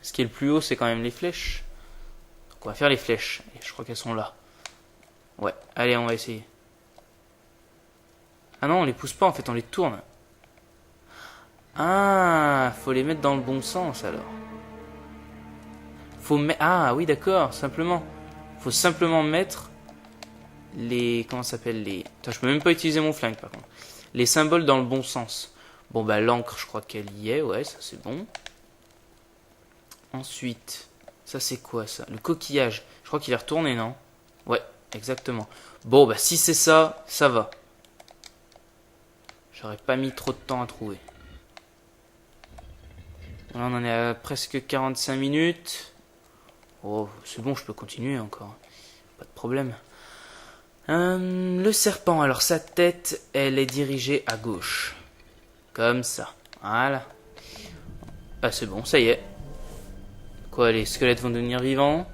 Ce qui est le plus haut, c'est quand même les flèches. Donc, on va faire les flèches. Et je crois qu'elles sont là. Ouais, allez, on va essayer. Ah non, on les pousse pas, en fait, on les tourne. Ah, faut les mettre dans le bon sens, alors. Ah, oui, d'accord, simplement. Faut simplement mettre les... Comment ça s'appelle les... Attends, je peux même pas utiliser mon flingue, par contre. Les symboles dans le bon sens. Bon, bah, l'encre, je crois qu'elle y est, ouais, ça c'est bon. Ensuite, ça c'est quoi, ça? Le coquillage. Je crois qu'il est retourné, non? Ouais, exactement. Bon, bah, si c'est ça, ça va. J'aurais pas mis trop de temps à trouver. Là, on en est à presque 45 minutes. Oh, c'est bon, je peux continuer encore. Pas de problème. Le serpent, alors sa tête, elle est dirigée à gauche. Comme ça. Voilà. Ah, c'est bon, ça y est. Quoi, les squelettes vont devenir vivants?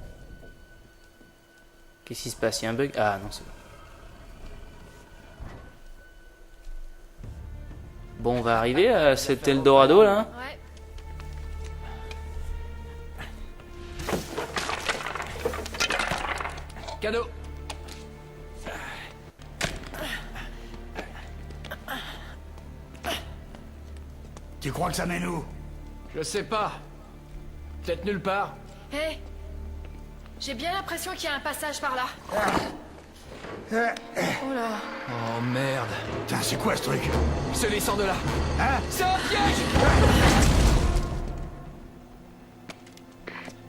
Qu'est-ce qui se passe? Il y a un bug? Ah, non, c'est bon. Bon, on va arriver à cet Eldorado, là. Ouais. Cadeau. Tu crois que ça mène où? Je sais pas. Peut-être nulle part. Hé, j'ai bien l'impression qu'il y a un passage par là. Oh là. Oh merde. Putain, c'est quoi ce truc? Sully, sort de là. Hein? C'est un piège.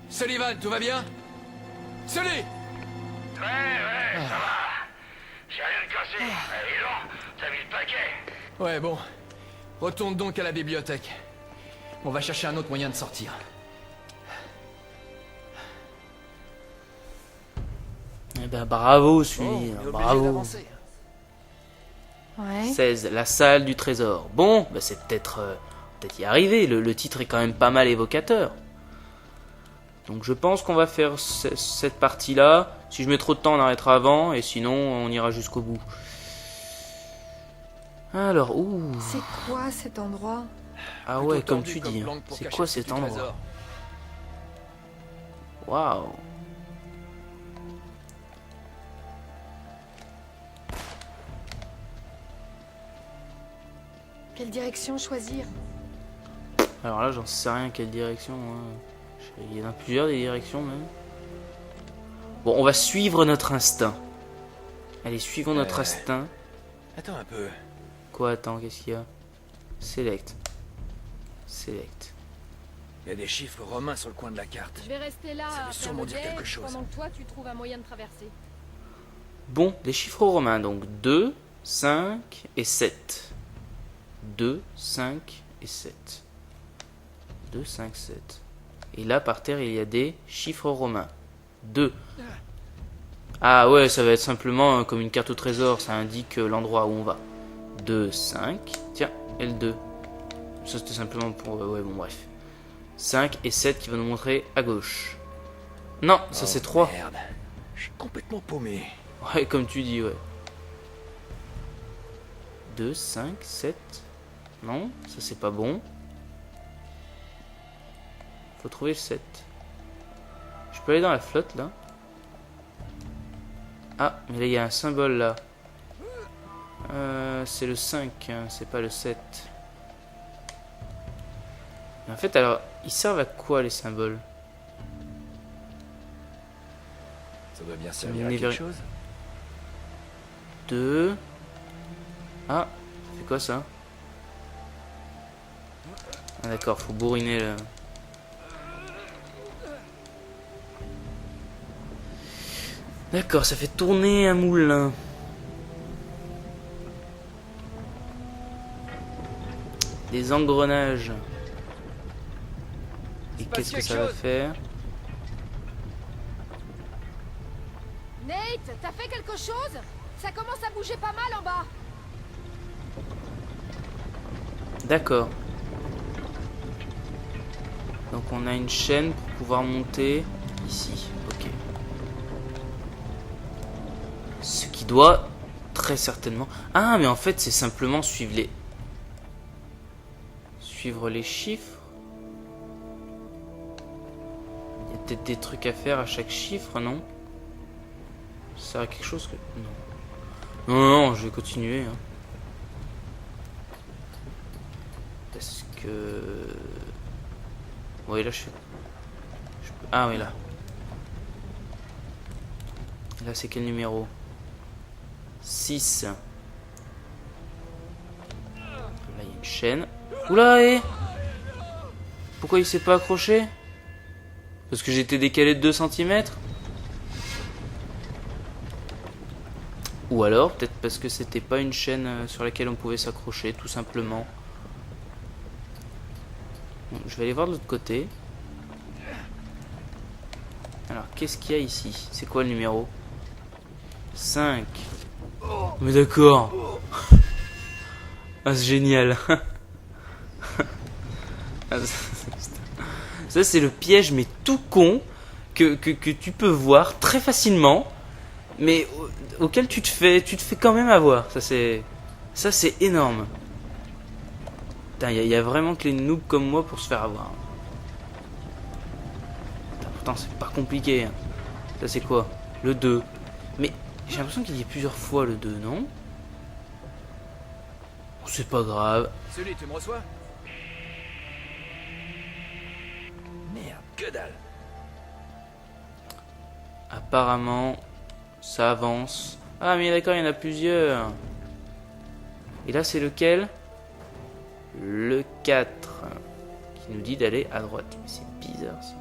Sullivan, tout va bien? Sully. Ouais, ça va. J'ai rien de cassé. Dis donc, t'as mis le paquet. Ouais, bon. Retourne donc à la bibliothèque. On va chercher un autre moyen de sortir. Eh ben, bravo, celui. Oh, on est obligé Bravo. d'avancer. Ouais. 16, la salle du trésor. Bon, bah c'est peut-être y arriver. Le titre est quand même pas mal évocateur. Donc je pense qu'on va faire cette partie-là. Si je mets trop de temps, on arrêtera avant. Et sinon, on ira jusqu'au bout. Alors, ouh. C'est quoi cet endroit? Ah Plutôt ouais, comme tordu tu dis. planque pour C'est cacher quoi le cet petit endroit? trésor. Waouh. Quelle direction choisir? Alors là, j'en sais rien quelle direction. Il y en a plusieurs des directions même. Bon, on va suivre notre instinct. Allez, suivons notre instinct. Attends un peu. Quoi, attends, qu'est-ce qu'il y a? Select. Select. Il y a des chiffres romains sur le coin de la carte. Je vais rester là Ça veut à faire sûrement le dire guet, quelque chose. pendant que toi tu trouves un moyen de traverser. Bon, des chiffres romains, donc 2, 5 et 7. 2, 5 et 7. 2, 5, 7. Et là, par terre, il y a des chiffres romains. 2. Ah ouais, ça va être simplement comme une carte au trésor, ça indique l'endroit où on va. 2, 5. Tiens, et le 2. Ça, c'était simplement pour... ouais, bon, bref. 5 et 7 qui va nous montrer à gauche. Non, ça c'est 3. Merde. Je suis complètement paumé. Ouais, comme tu dis, ouais. 2, 5, 7. Non, ça c'est pas bon. Faut trouver le 7. Je peux aller dans la flotte là. Ah, mais là il y a un symbole là. C'est le 5, hein, c'est pas le 7. Mais en fait, alors, ils servent à quoi les symboles? Ça doit bien servir à Never- quelque chose. 2. Ah, c'est quoi ça? Ah d'accord, faut bourriner là. D'accord, ça fait tourner un moulin. Des engrenages. Et passe qu'est-ce que quelque ça va chose. faire? Nate, t'as fait quelque chose? Ça commence à bouger pas mal en bas. D'accord. Donc on a une chaîne pour pouvoir monter ici. Ok. Ce qui doit très certainement... Ah, mais en fait, c'est simplement suivre les... Suivre les chiffres. Il y a peut-être des trucs à faire à chaque chiffre, non? Ça sert à quelque chose que... Non. Non, non, je vais continuer. Hein. Parce que... Oui, là, je peux... Ah, oui, là. Là, c'est quel numéro? 6. Là, il y a une chaîne. Oula, hé! Pourquoi il s'est pas accroché? Parce que j'étais décalé de 2 cm? Ou alors, peut-être parce que c'était pas une chaîne sur laquelle on pouvait s'accrocher, tout simplement. Bon, je vais aller voir de l'autre côté. Alors, qu'est-ce qu'il y a ici? C'est quoi le numéro? 5. Mais d'accord. Ah, c'est génial. Ah, ça, c'est le piège, mais tout con, que tu peux voir très facilement, mais auquel tu te fais quand même avoir. Ça, c'est énorme. Putain, il y a vraiment que les noobs comme moi pour se faire avoir. Putain, pourtant, c'est pas compliqué. Hein. Ça, c'est quoi? Le 2. Mais j'ai l'impression qu'il y a plusieurs fois le 2, non? C'est pas grave. Celui, tu me reçois? Merde, que dalle. Apparemment, ça avance. Ah, mais d'accord, il y en a plusieurs. Et là, c'est lequel? Le 4. Qui nous dit d'aller à droite. Mais c'est bizarre, ça.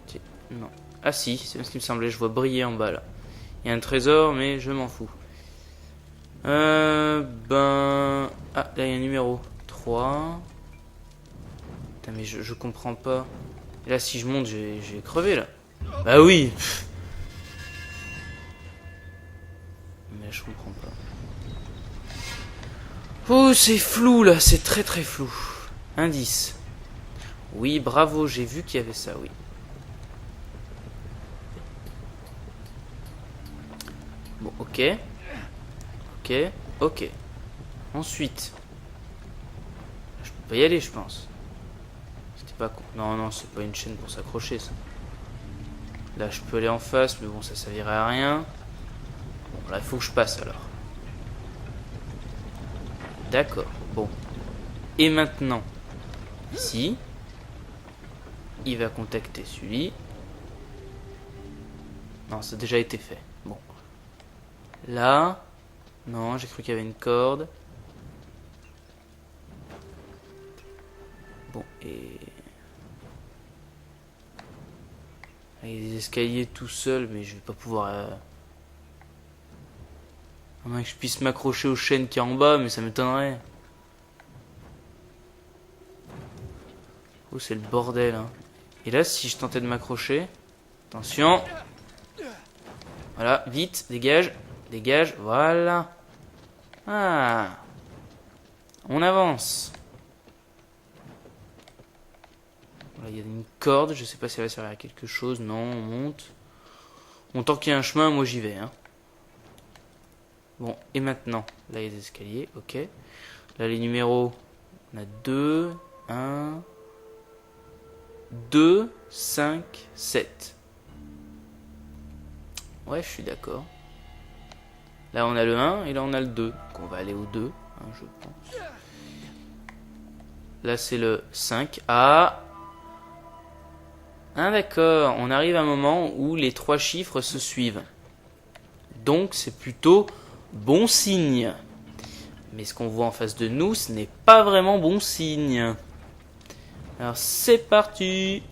Tiens, non. Ah si, c'est ce qui me semblait. Je vois briller en bas, là. Il y a un trésor, mais je m'en fous. Ah, là, il y a un numéro. 3. Putain, mais je comprends pas. Et là, si je monte, je vais crever, là. Bah oui. Mais je comprends pas. Oh, c'est flou, là. C'est très très flou. Indice. Oui, bravo. J'ai vu qu'il y avait ça, oui. Bon, ok. Ok, ok. Ensuite, je peux pas y aller, je pense. C'était pas con. Non, non, c'est pas une chaîne pour s'accrocher, ça. Là, je peux aller en face, mais bon, ça servirait à rien. Bon, là, il faut que je passe, alors. D'accord, bon. Et maintenant, ici, il va contacter celui. Non, ça a déjà été fait. Bon. Là, non, j'ai cru qu'il y avait une corde. Bon, et... il y a des escaliers tout seul, mais je vais pas pouvoir... À moins que je puisse m'accrocher aux chaînes qui est en bas, mais ça m'étonnerait. Oh, c'est le bordel, hein. Et là, si je tentais de m'accrocher... Attention. Voilà, vite, dégage. Dégage, voilà. Ah. On avance. Voilà, il y a une corde, je sais pas si elle va servir à quelque chose. Non, on monte. Bon, tant qu'il y a un chemin, moi j'y vais, hein. Bon, et maintenant, là il y a des escaliers, ok. Là les numéros, on a 2, 1, 2, 5, 7. Ouais, je suis d'accord. Là on a le 1 et là on a le 2. Donc on va aller au 2, hein, je pense. Là c'est le 5. Ah, d'accord, on arrive à un moment où les 3 chiffres se suivent. Donc c'est plutôt bon signe. Mais ce qu'on voit en face de nous, ce n'est pas vraiment bon signe. Alors c'est parti.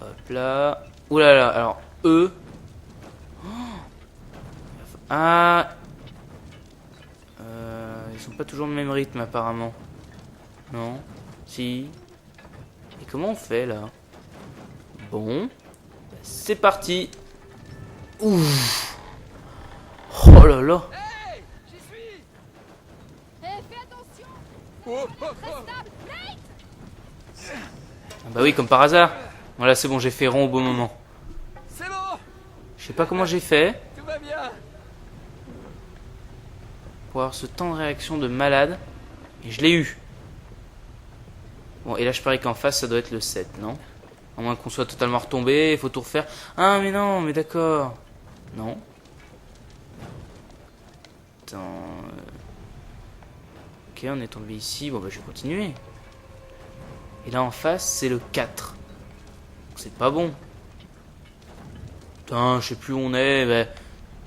Hop là. Ouh là là, alors E. Ah. Ils sont pas toujours le même rythme apparemment. Non. Si. Et comment on fait là? Bon. C'est parti. Ouf. Oh là là. Ah bah oui, comme par hasard. Voilà, c'est bon, j'ai fait rond au bon moment. C'est bon, Je sais pas comment j'ai fait tout va bien. pour avoir ce temps de réaction de malade. Et je l'ai eu. Bon, et là je parie qu'en face ça doit être le 7, non? À moins qu'on soit totalement retombé, il faut tout refaire. Ah mais non, mais d'accord. Non. Attends. Ok, on est tombé ici. Bon bah je vais continuer. Et là en face c'est le 4. C'est pas bon. Putain, je sais plus où on est. Bah,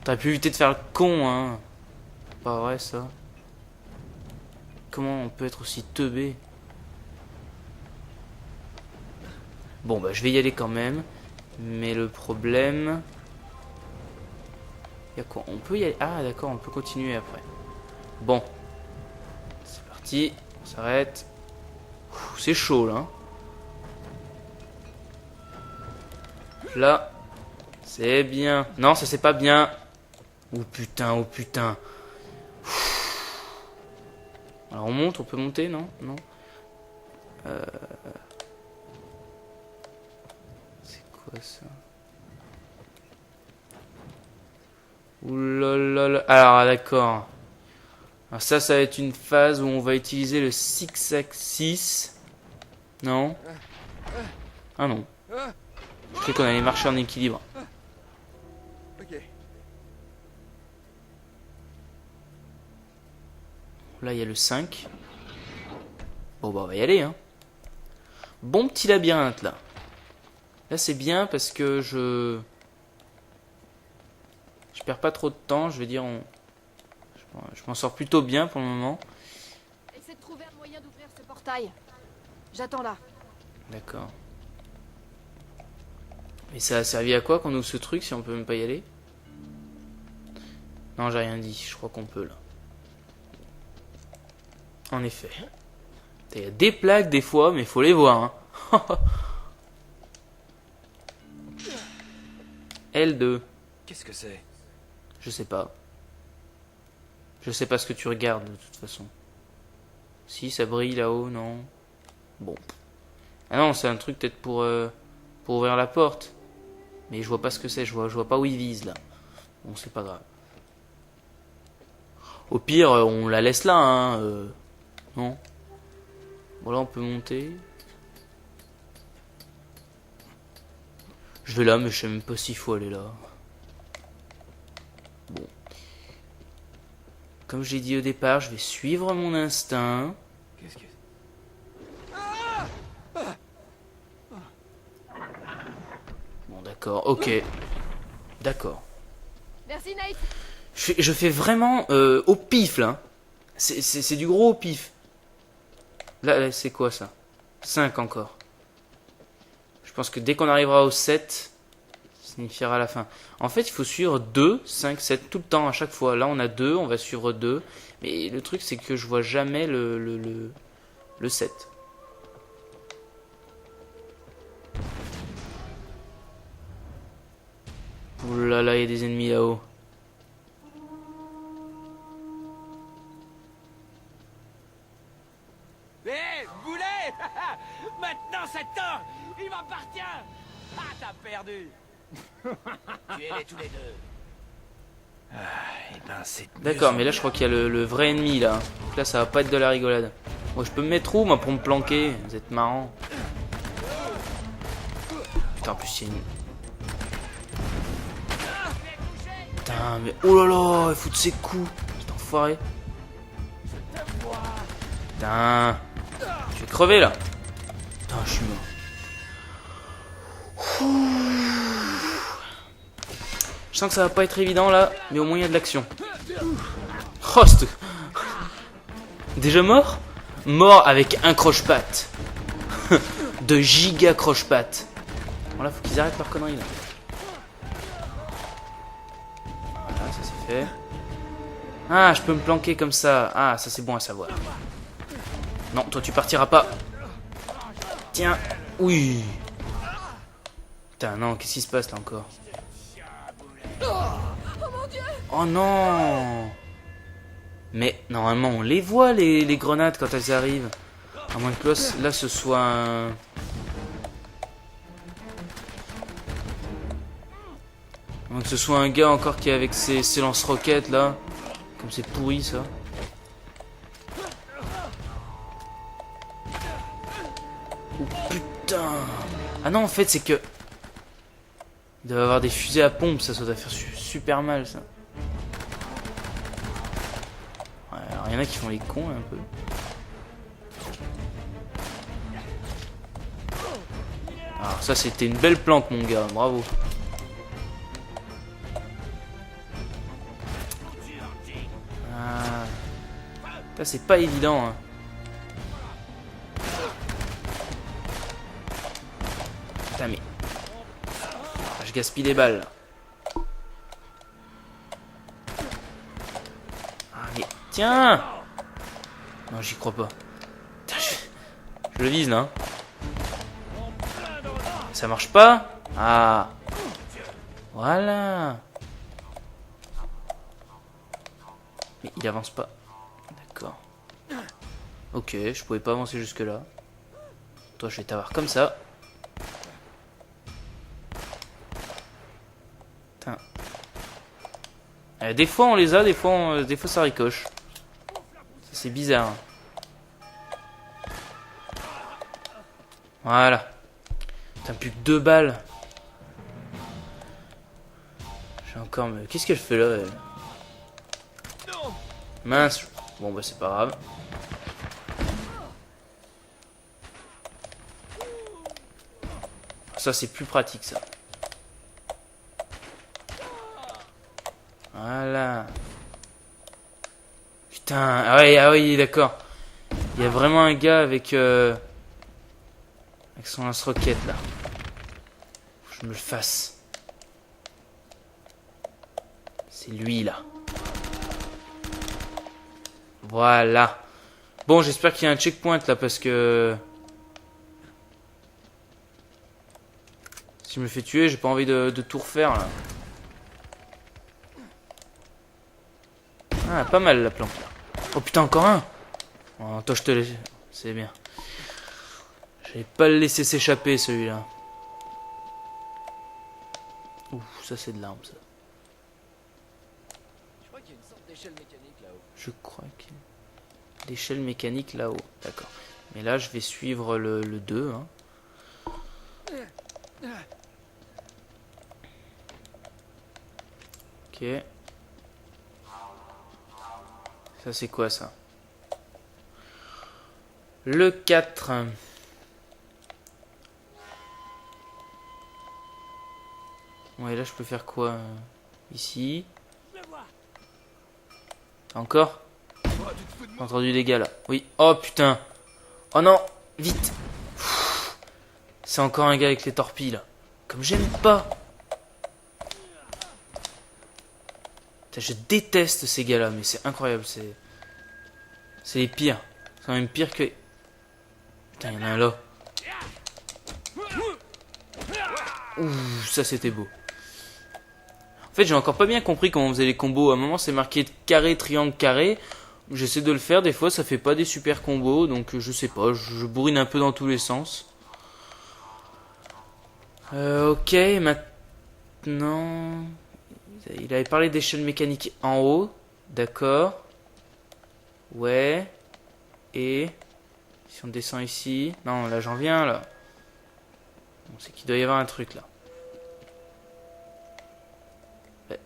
t'aurais pu éviter de faire le con, hein. Pas vrai ça. Comment on peut être aussi teubé? Bon bah je vais y aller quand même. Mais le problème... Y'a quoi? On peut y aller... Ah d'accord, on peut continuer après. Bon. C'est parti. On s'arrête. C'est chaud là. Hein. Là. C'est bien. Non, ça c'est pas bien. Oh putain, oh putain. Alors on monte, on peut monter, non? Non. C'est quoi ça? Oulala. Alors d'accord. Alors ça va être une phase où on va utiliser le 6 axis. Non? Ah non. Je crois qu'on allait marcher en équilibre. Ok. Là il y a le 5. Bon bah on va y aller hein. Bon petit labyrinthe là. Là c'est bien parce que je perds pas trop de temps. Je veux dire je m'en sors plutôt bien pour le moment. Essaie de trouver un moyen d'ouvrir ce portail. J'attends là. D'accord. Et ça a servi à quoi qu'on ouvre ce truc si on peut même pas y aller? Non, j'ai rien dit. Je crois qu'on peut là. En effet. Il y a des plaques des fois, mais il faut les voir. Hein. L2. Qu'est-ce que c'est? Je sais pas. Je sais pas ce que tu regardes de toute façon. Si, ça brille là-haut, non? Bon. Ah non, c'est un truc peut-être pour ouvrir la porte. Mais je vois pas ce que c'est, je vois pas où il vise là. Bon, c'est pas grave. Au pire, on la laisse là, hein. Non. Voilà, on peut monter. Je vais là, mais je sais même pas s'il faut aller là. Bon. Comme j'ai dit au départ, je vais suivre mon instinct. Qu'est-ce que... Bon, d'accord, ok. D'accord. Merci, Nate. Je fais vraiment au pif, là. C'est du gros au pif. Là c'est quoi, ça? 5 encore. Je pense que dès qu'on arrivera au 7, ça signifiera la fin. En fait, il faut suivre 2, 5, 7 tout le temps, à chaque fois. Là, on a 2, on va suivre 2. Mais le truc, c'est que je vois jamais le 7. Ouh là là, il y a des ennemis là-haut. Hé, boulet. Maintenant, cet or, il m'appartient. Ah, t'as perdu. Tuez-les tous les deux. Eh ben, c'est... D'accord, mais là, je crois qu'il y a le vrai ennemi, là. Donc là, ça va pas être de la rigolade. Moi, je peux me mettre où, moi, pour me planquer? Vous êtes marrant. Putain, en plus, il y a une... Putain, mais... Oh là là, il fout de ses coups. Cet enfoiré. Putain. Je vais crever, là. Putain, je suis mort. Je sens que ça va pas être évident, là. Mais au moins, il y a de l'action. Oh, déjà mort? Mort avec un croche-patte. De giga croche-patte. Bon, là, faut qu'ils arrêtent leur connerie, là. Voilà, ça c'est fait. Ah, je peux me planquer comme ça. Ah, ça c'est bon à savoir. Non, toi tu partiras pas. Tiens. Oui. Putain, non, qu'est-ce qui se passe là encore? Oh non. Mais normalement on les voit les grenades quand elles arrivent. À moins que là ce soit un... À moins que ce soit un gars encore qui est avec ses lance-roquettes là. Comme c'est pourri ça. Oh putain. Ah non en fait c'est que... Il doit avoir des fusées à pompe, ça doit faire super mal ça. Ouais, alors il y en a qui font les cons un peu. Alors ça c'était une belle planque mon gars, bravo. Ah. Ça c'est pas évident hein. Putain mais... Je gaspille des balles. Ah mais tiens. Non j'y crois pas. Putain, je le vise là. Hein. Ça marche pas. Ah. Voilà. Mais il avance pas. D'accord. Ok, je pouvais pas avancer jusque là. Toi je vais t'avoir comme ça. Des fois on les a, des fois ça ricoche. C'est bizarre. Voilà. Putain, plus que 2 balles. J'ai encore... Mais qu'est-ce qu'elle fait là elle? Mince. Bon bah c'est pas grave. Ça c'est plus pratique ça. Voilà. Putain, ah oui, d'accord. Il y a vraiment un gars avec avec son lance-roquette là. Faut que je me le fasse. C'est lui là. Voilà. Bon, j'espère qu'il y a un checkpoint là parce que si je me fais tuer, j'ai pas envie de tout refaire là. Ah, pas mal la planque là. Oh putain, encore un. Oh, toi je te laisse. C'est bien. J'allais pas le laisser s'échapper celui-là. Ouh, ça c'est de l'arme ça. Je crois qu'il y a une sorte d'échelle mécanique là-haut. Je crois qu'il y a l'échelle mécanique là-haut. D'accord. Mais là, je vais suivre le 2. Hein. Ok. Ça, c'est quoi, ça? Le 4. Ouais, là, je peux faire quoi? Ici. Encore? J'ai entendu des gars, là. Oui. Oh, putain. Oh non. Vite. C'est encore un gars avec les torpilles, là. Comme j'aime pas. Putain, je déteste ces gars-là, mais c'est incroyable. C'est les pires. C'est même pire que... Putain, il y en a un là. Ouh, ça c'était beau. En fait, j'ai encore pas bien compris comment on faisait les combos. À un moment, c'est marqué carré, triangle, carré. J'essaie de le faire. Des fois, ça fait pas des super combos. Donc, je sais pas. Je bourrine un peu dans tous les sens. Ok, maintenant... Il avait parlé d'échelle mécanique en haut. D'accord. Ouais. Et... Si on descend ici... Non, là, j'en viens, là. Bon, c'est qu'il doit y avoir un truc, là. Ouais.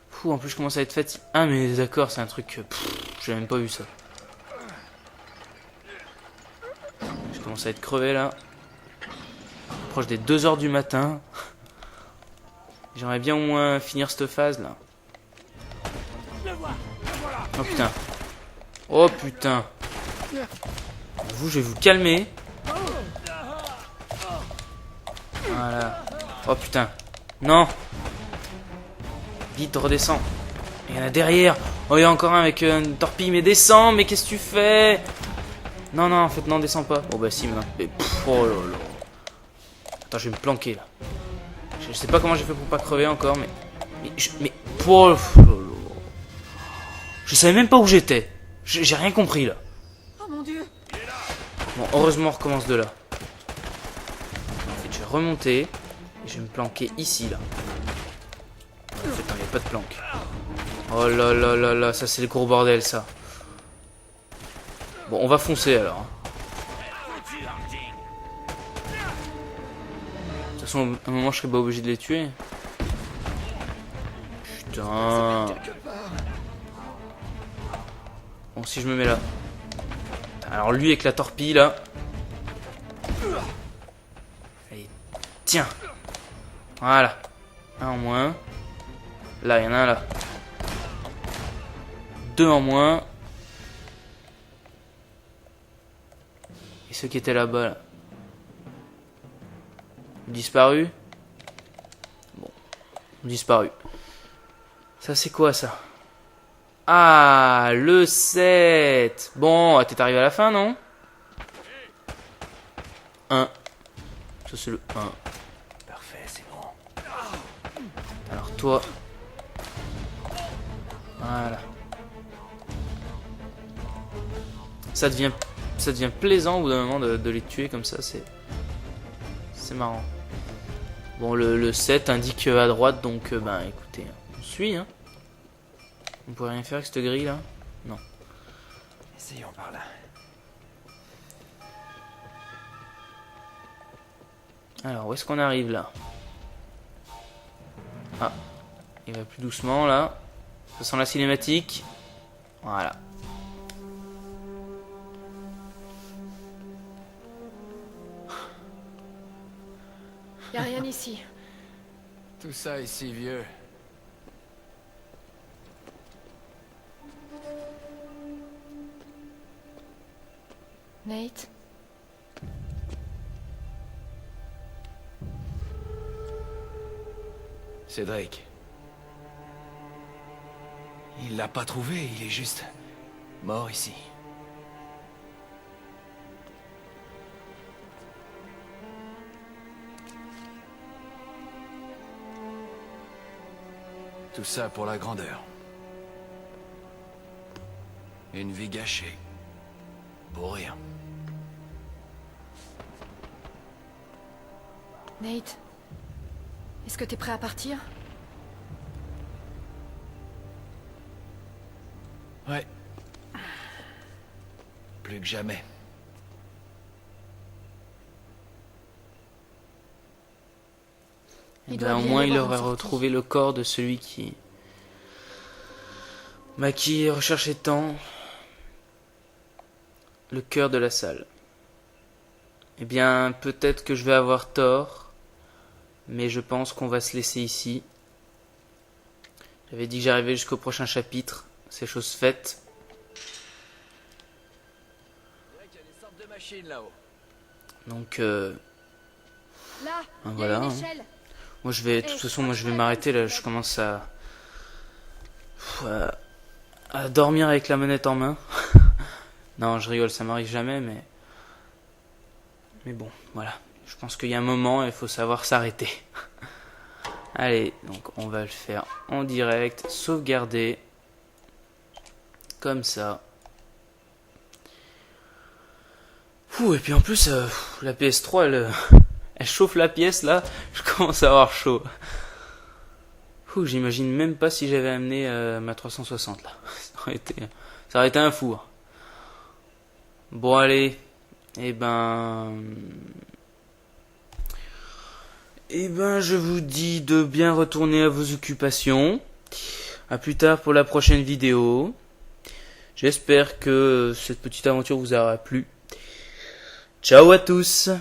Fou, en plus, je commence à être fatigué. Ah, mais d'accord, c'est un truc... J'ai même pas vu ça. Je commence à être crevé, là. Proche des 2h du matin. J'aimerais bien au moins finir cette phase, là. Oh, putain. Oh, putain. Vous, je vais vous calmer. Voilà. Oh putain. Non. Vite, redescends. Il y en a derrière. Oh, il y a encore un avec une torpille. Mais descends, mais qu'est-ce que tu fais? Non, non, en fait, non, descends pas. Oh bah si, maintenant. Mais, oh là là. Attends, je vais me planquer, là. Je sais pas comment j'ai fait pour pas crever encore, mais... Oh là là. Je savais même pas où j'étais. J'ai rien compris, là. Oh mon Dieu. Bon, heureusement, on recommence de là. En fait, je vais remonter. Et je vais me planquer ici, là. En fait, il n'y a pas de planque. Oh là là là là, ça c'est le gros bordel, ça. Bon, on va foncer, alors. Hein. De toute façon, à un moment, je serais pas obligé de les tuer. Putain. Bon, si je me mets là. Alors lui avec la torpille là. Allez, tiens. Voilà. Un en moins. Là, il y en a un là. 2 en moins. Et ceux qui étaient là-bas là. Disparu. Bon. Disparu. Ça c'est quoi ça? Ah, le 7. Bon, t'es arrivé à la fin, non? 1. Ça, c'est le 1. Parfait, c'est bon. Alors, toi. Voilà. Ça devient plaisant au bout d'un moment de les tuer comme ça, c'est marrant. Bon, le 7 indique à droite, donc, ben, écoutez, on suit, hein. On peut rien faire avec cette grille là? Non. Essayons par là. Alors, où est-ce qu'on arrive là? Ah, il va plus doucement là. Ça sent la cinématique. Voilà. Y a rien ici. Tout ça est si vieux. Nate? C'est Drake. Il l'a pas trouvé, il est juste mort ici. Tout ça pour la grandeur. Une vie gâchée. Pour rien. Nate? Est-ce que t'es prêt à partir? Ouais. Plus que jamais. Il Eh doit ben, au bien moins y il avoir aurait une sortie. retrouvé le corps de celui qui recherchait tant le cœur de la salle. Eh bien, peut-être que je vais avoir tort, mais je pense qu'on va se laisser ici. J'avais dit que j'arrivais jusqu'au prochain chapitre, c'est chose faite. Il y a des sortes de machines là-haut. Donc, Là, voilà, il y a une hein. échelle. Moi je vais, de toute façon, moi je vais m'arrêter là, je commence à dormir avec la manette en main. Non, je rigole, ça m'arrive jamais, mais bon, voilà. Je pense qu'il y a un moment, il faut savoir s'arrêter. Allez, donc on va le faire en direct, sauvegarder, comme ça. Et puis en plus, la PS3, elle chauffe la pièce là, je commence à avoir chaud. J'imagine même pas si j'avais amené ma 360 là. Ça aurait été un four. Bon allez, eh ben je vous dis de bien retourner à vos occupations. À plus tard pour la prochaine vidéo. J'espère que cette petite aventure vous aura plu. Ciao à tous!